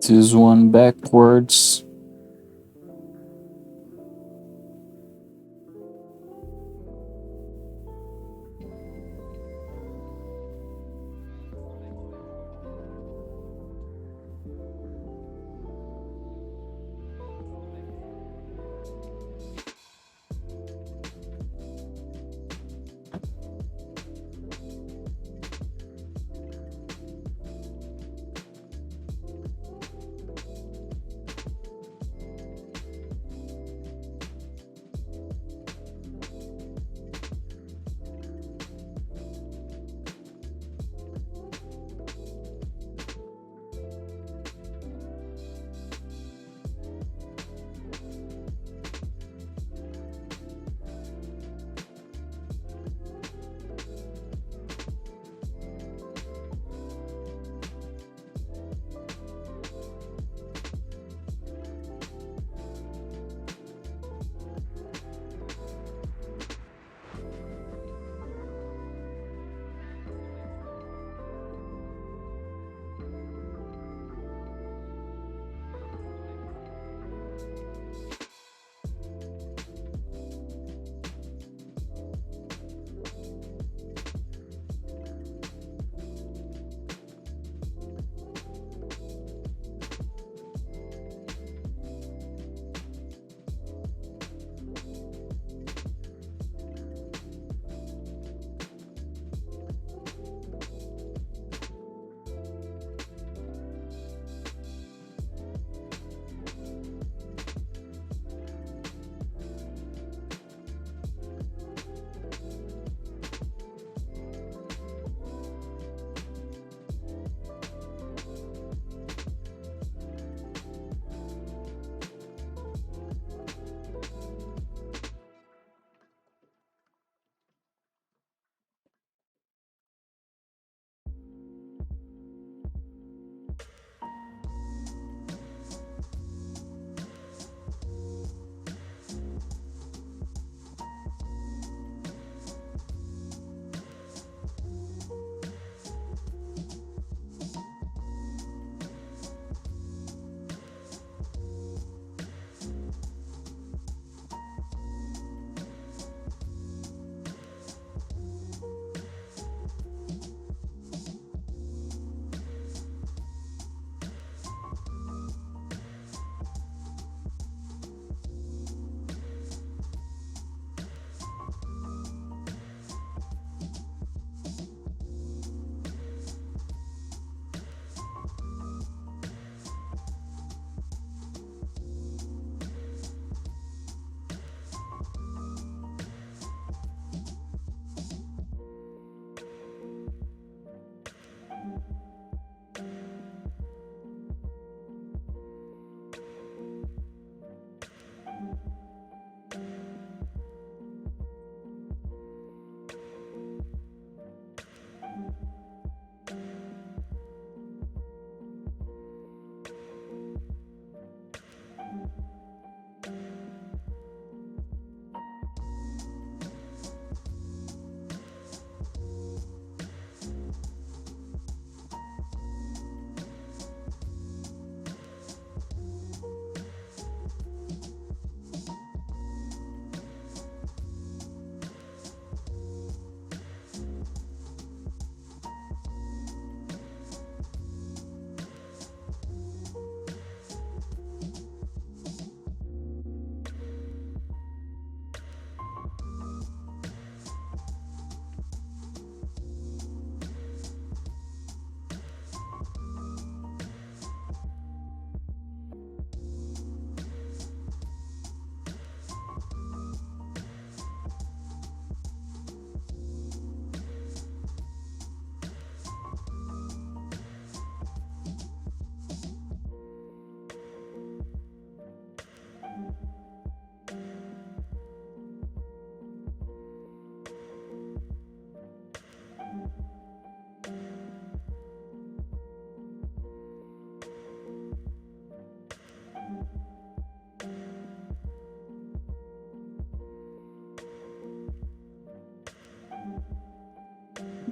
This one backwards.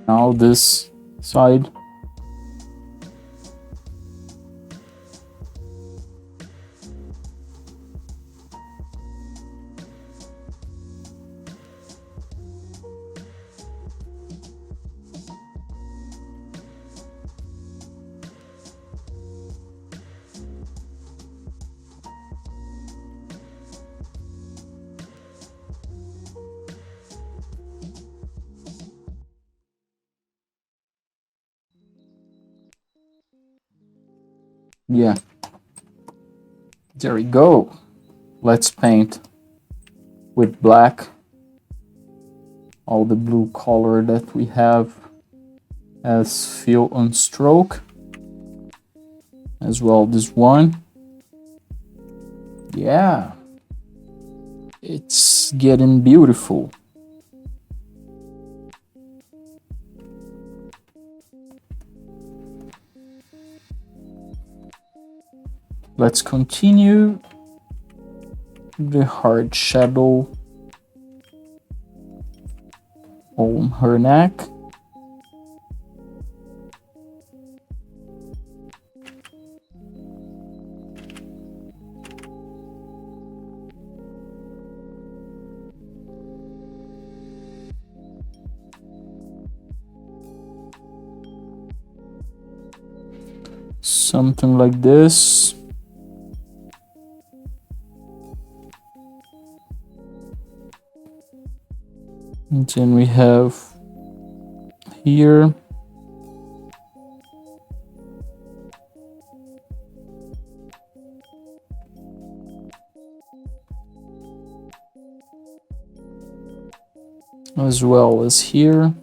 Now this side. Yeah, there we go. Let's paint with black all the blue color that we have as fill on stroke, as well this one. Yeah, it's getting beautiful. Let's continue the hard shadow on her neck. Something like this. And then we have here as well as here.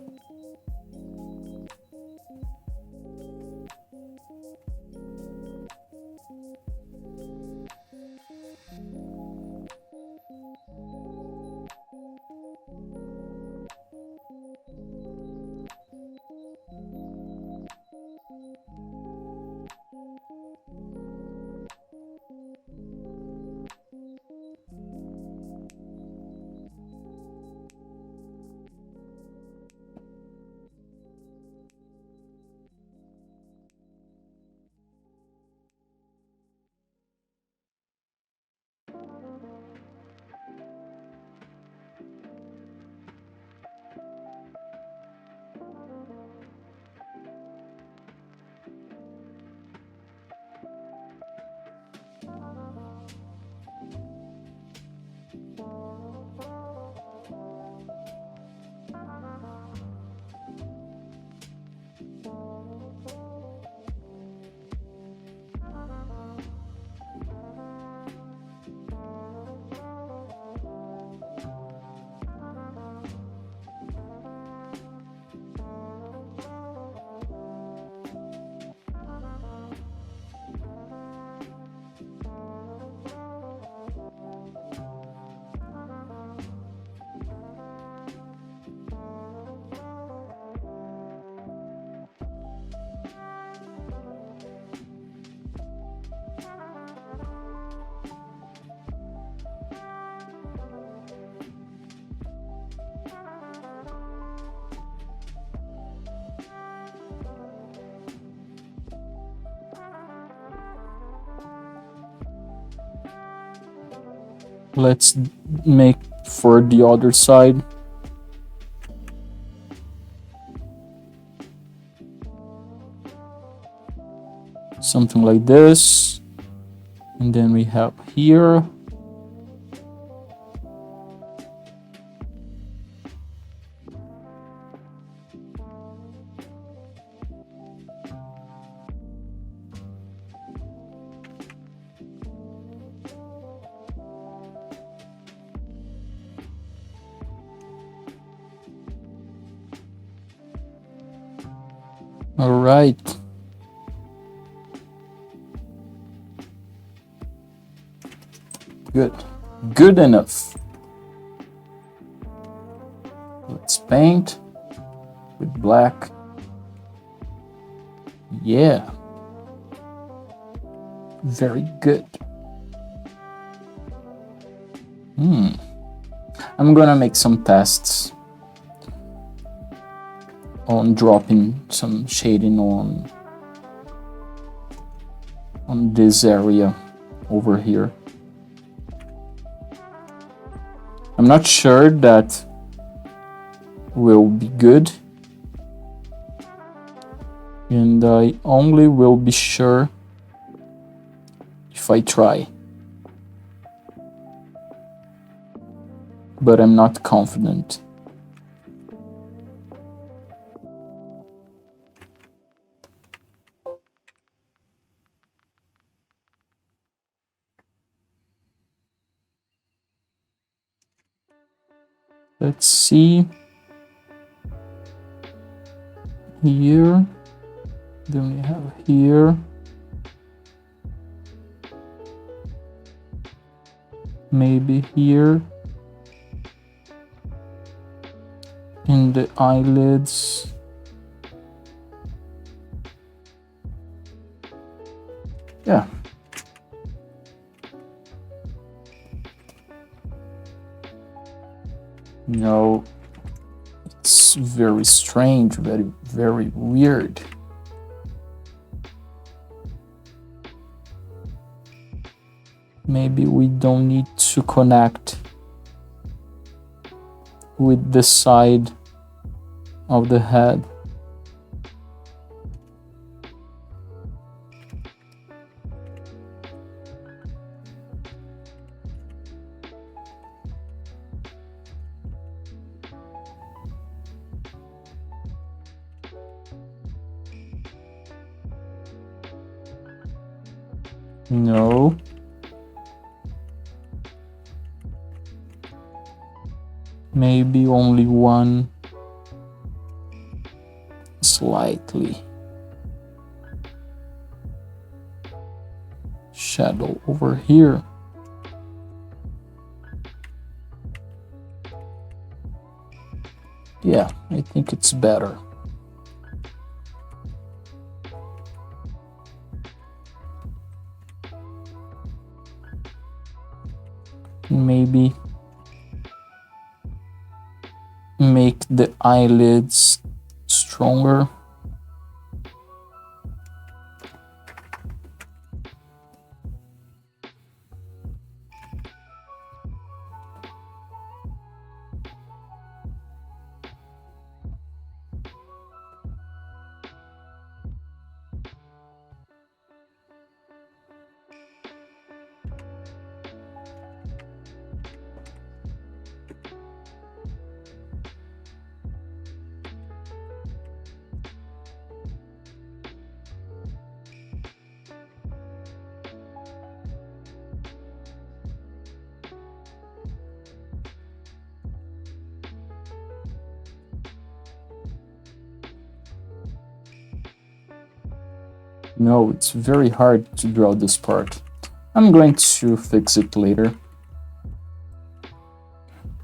Let's make for the other side. Something like this. And then we have here. All right. Good. Good enough. Let's paint with black. Yeah. Very good. I'm gonna make some tests. on dropping some shading on this area over here. I'm not sure that will be good, and I only will be sure if I try, but I'm not confident. Let's see here, then we have here, maybe here, in the eyelids, yeah. No, it's very strange, very weird. Maybe we don't need to connect with the side of the head. No. Maybe only one slightly shadow over here. Yeah, I think it's better. Maybe make the eyelids stronger. No, it's very hard to draw this part. I'm going to fix it later.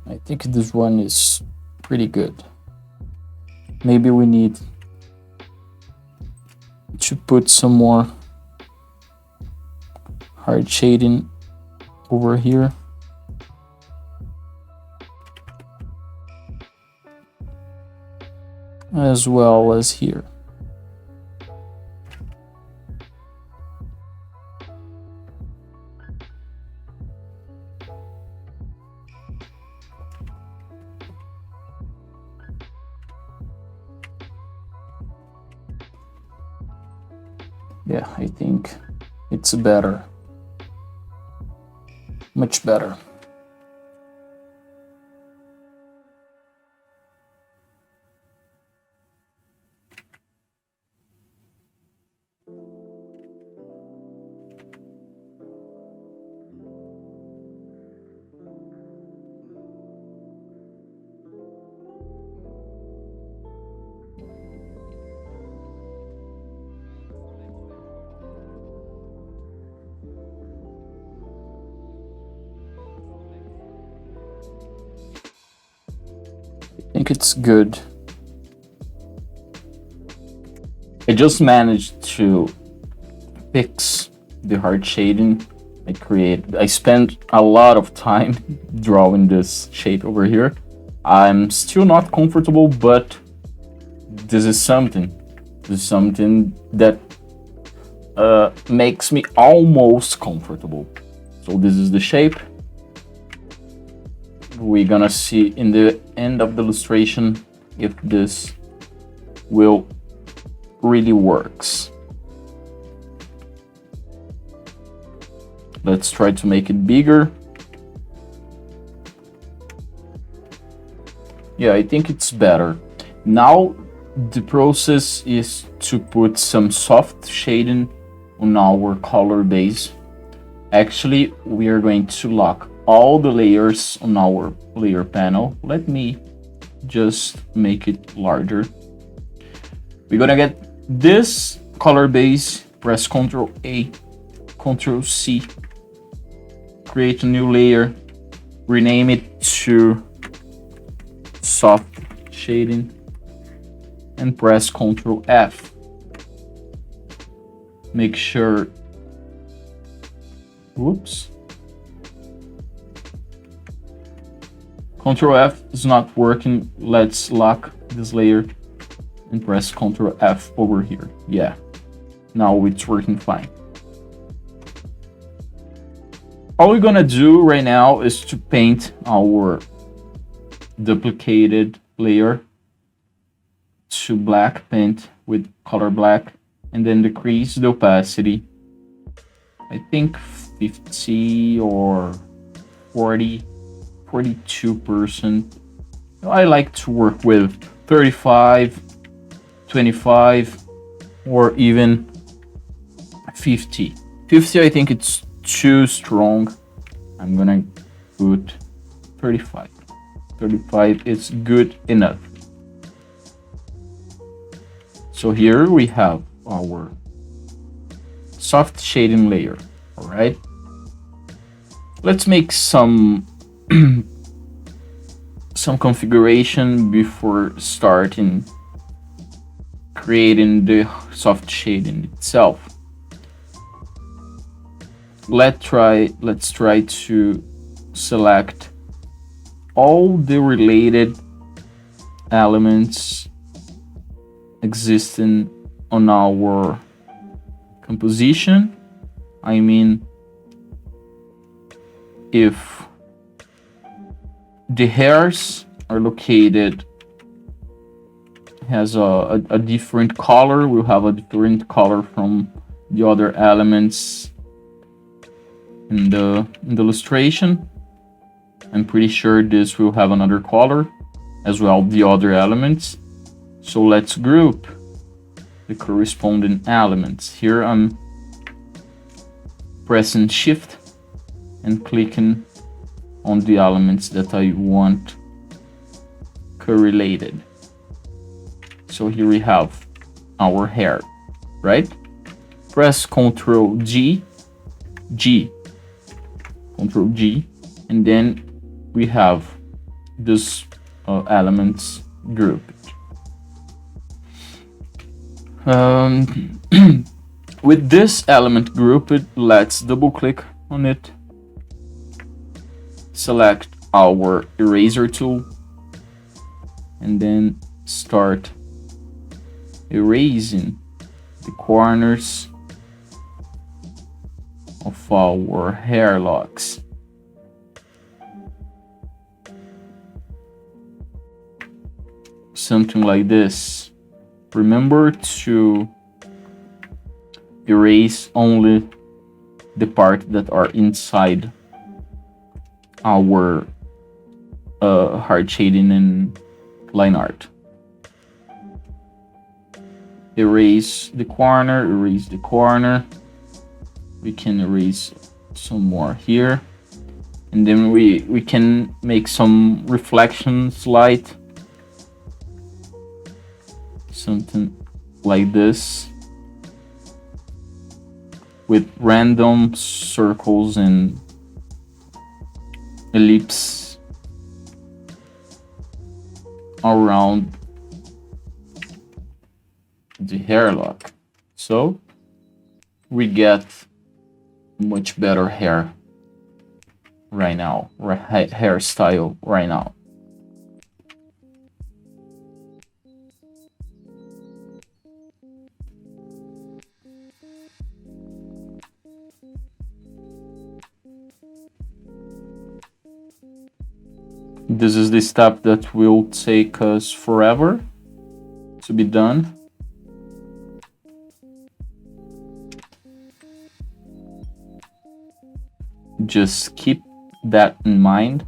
I think this one is pretty good. Maybe we need to put some more hard shading over here. As well as here. Yeah, I think it's better. Much better. I think it's good. I just managed to fix the hard shading I spent a lot of time drawing this shape over here. I'm still not comfortable, but this is something. This is something that makes me almost comfortable. So this is the shape. We're gonna see in the end of the illustration if this will really works. Let's try to make it bigger. Yeah, I think it's better. Now the process is to put some soft shading on our color base. Actually, we are going to lock all the layers on our layer panel. Let me just make it larger. We're gonna get this color base, press Ctrl A, Ctrl C, create a new layer, rename it to soft shading, and press Ctrl F. Make sure, whoops, Ctrl F is not working. Let's lock this layer and press Ctrl F over here. Yeah, now it's working fine. All we're gonna do right now is to paint our duplicated layer to black, paint with color black, and then decrease the opacity. I think 50 or 40, 42%. I like to work with 35, 25, or even 50. 50, I think it's too strong. I'm gonna put 35. 35 is good enough. So here we have our soft shading layer. All right. Let's make some some configuration before starting creating the soft shading itself. Let's try to select all the related elements existing on our composition. I mean, if the hairs are located has a different color, we'll have a different color from the other elements in the illustration. I'm pretty sure this will have another color as well, the other elements. So let's group the corresponding elements. Here I'm pressing Shift and clicking on the elements that I want correlated. So here we have our hair, right? Press Ctrl G, Ctrl G, and then we have this elements grouped. With this element grouped, let's double click on it, select our eraser tool, and then start erasing the corners of our hair locks. Something like this. Remember to erase only the part that are inside our hard shading and line art. Erase the corner, erase the corner. We can erase some more here. And then we can make some reflections light. Something like this, with random circles and ellipse around the hair lock. So we get much better hair right now, hairstyle right now. This is the step that will take us forever to be done. Just keep that in mind.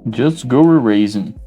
Just go erasing.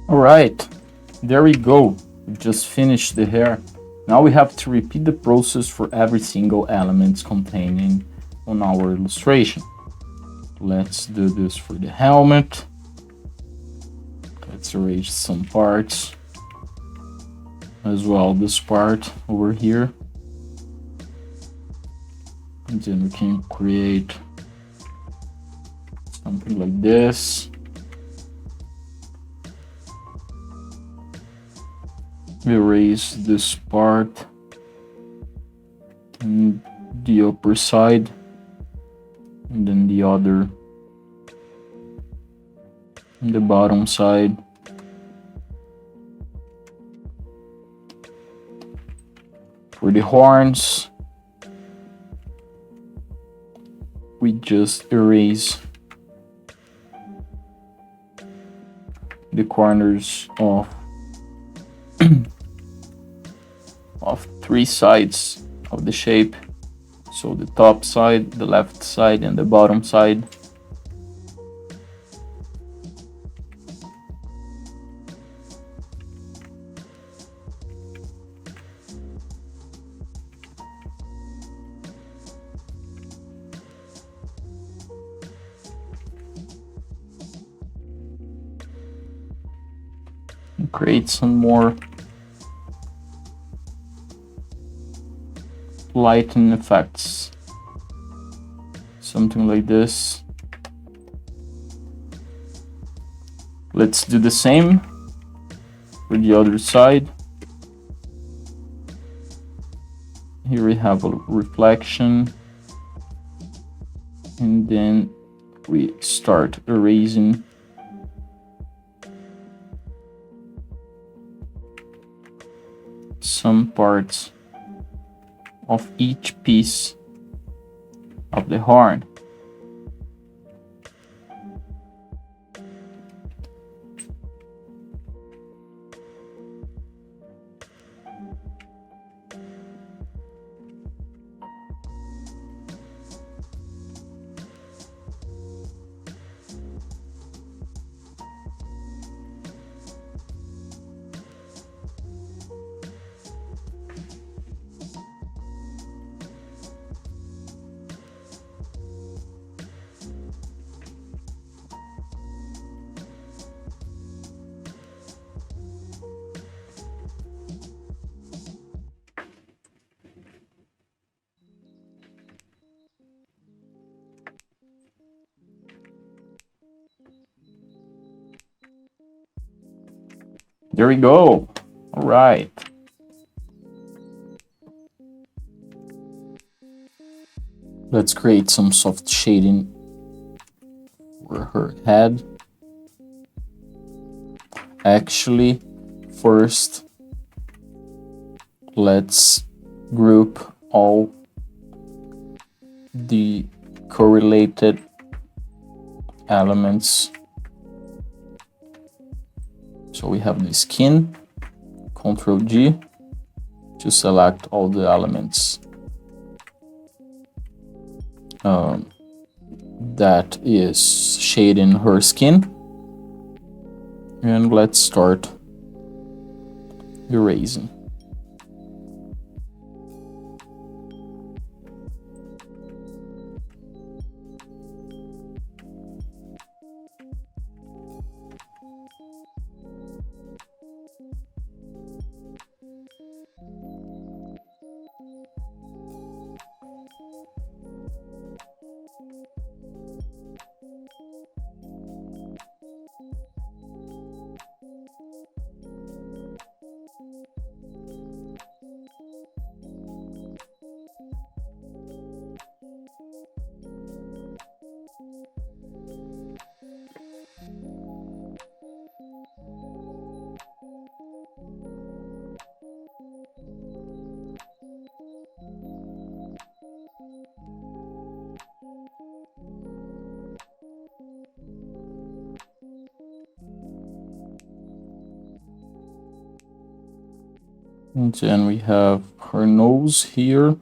All right, there we go. We just finished the hair. Now we have to repeat the process for every single element containing on our illustration. Let's do this for the helmet. Let's erase some parts as well, this part over here. And then we can create something like this. Erase this part and the upper side, and then the other and the bottom side. For the horns, we just erase the corners of three sides of the shape. So the top side, the left side, and the bottom side. And create some more lighting effects. Something like this. Let's do the same for the other side. Here we have a reflection, and then we start erasing some parts of each piece of the horn. There we go. All right. Let's create some soft shading for her head. Actually, first, let's group all the correlated elements. So we have the skin, Ctrl G to select all the elements that is shading her skin. And let's start erasing. And then we have her nose here.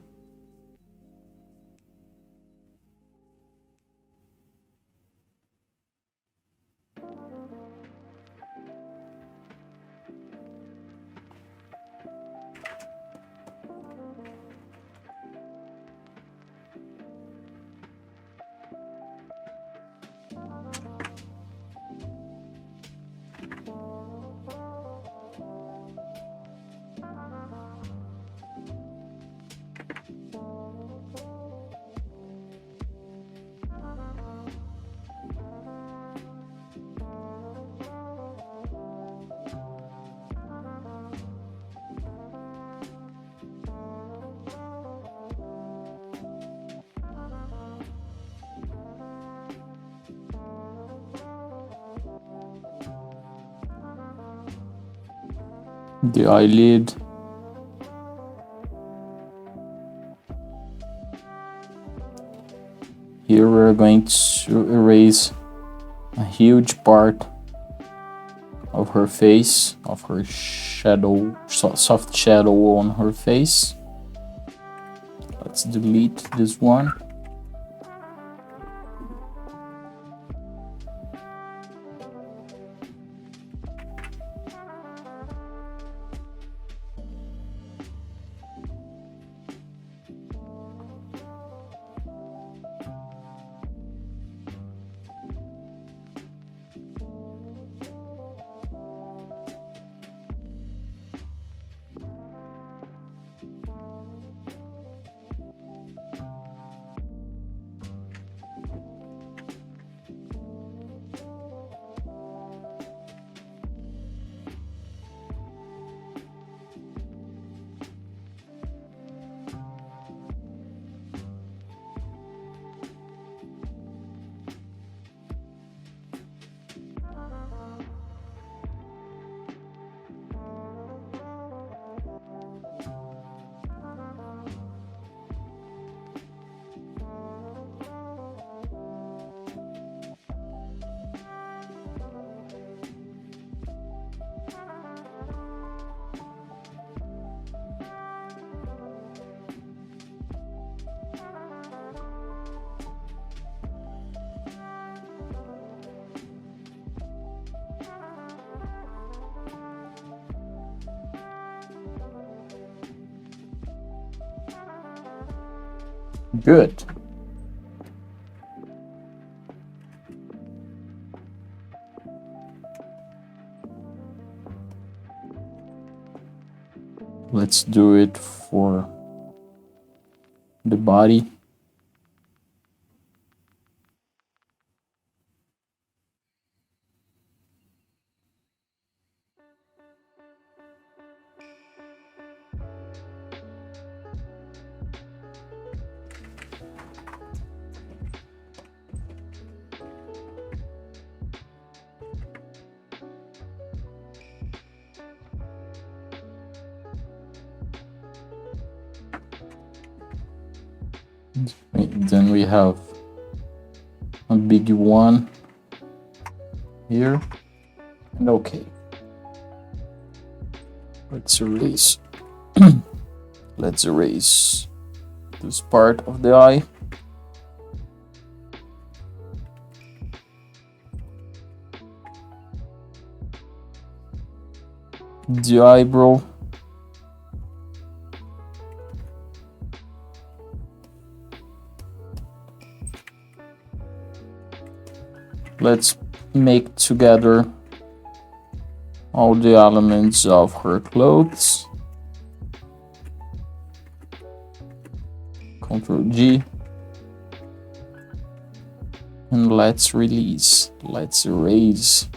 the eyelid. Here we're going to erase a huge part of her face, of her shadow, soft shadow on her face. Let's delete this one. Good. Let's do it for the body. Then we have a big one here. And okay. Let's erase. Let's erase this part of the eye. The eyebrow. Let's make together all the elements of her clothes. Ctrl G. And let's release. Let's erase.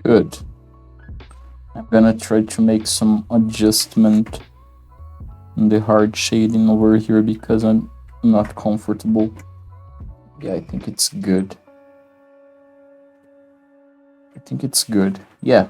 Good. I'm gonna try to make some adjustment in the hard shading over here because I'm not comfortable. Yeah, I think it's good. I think it's good. Yeah,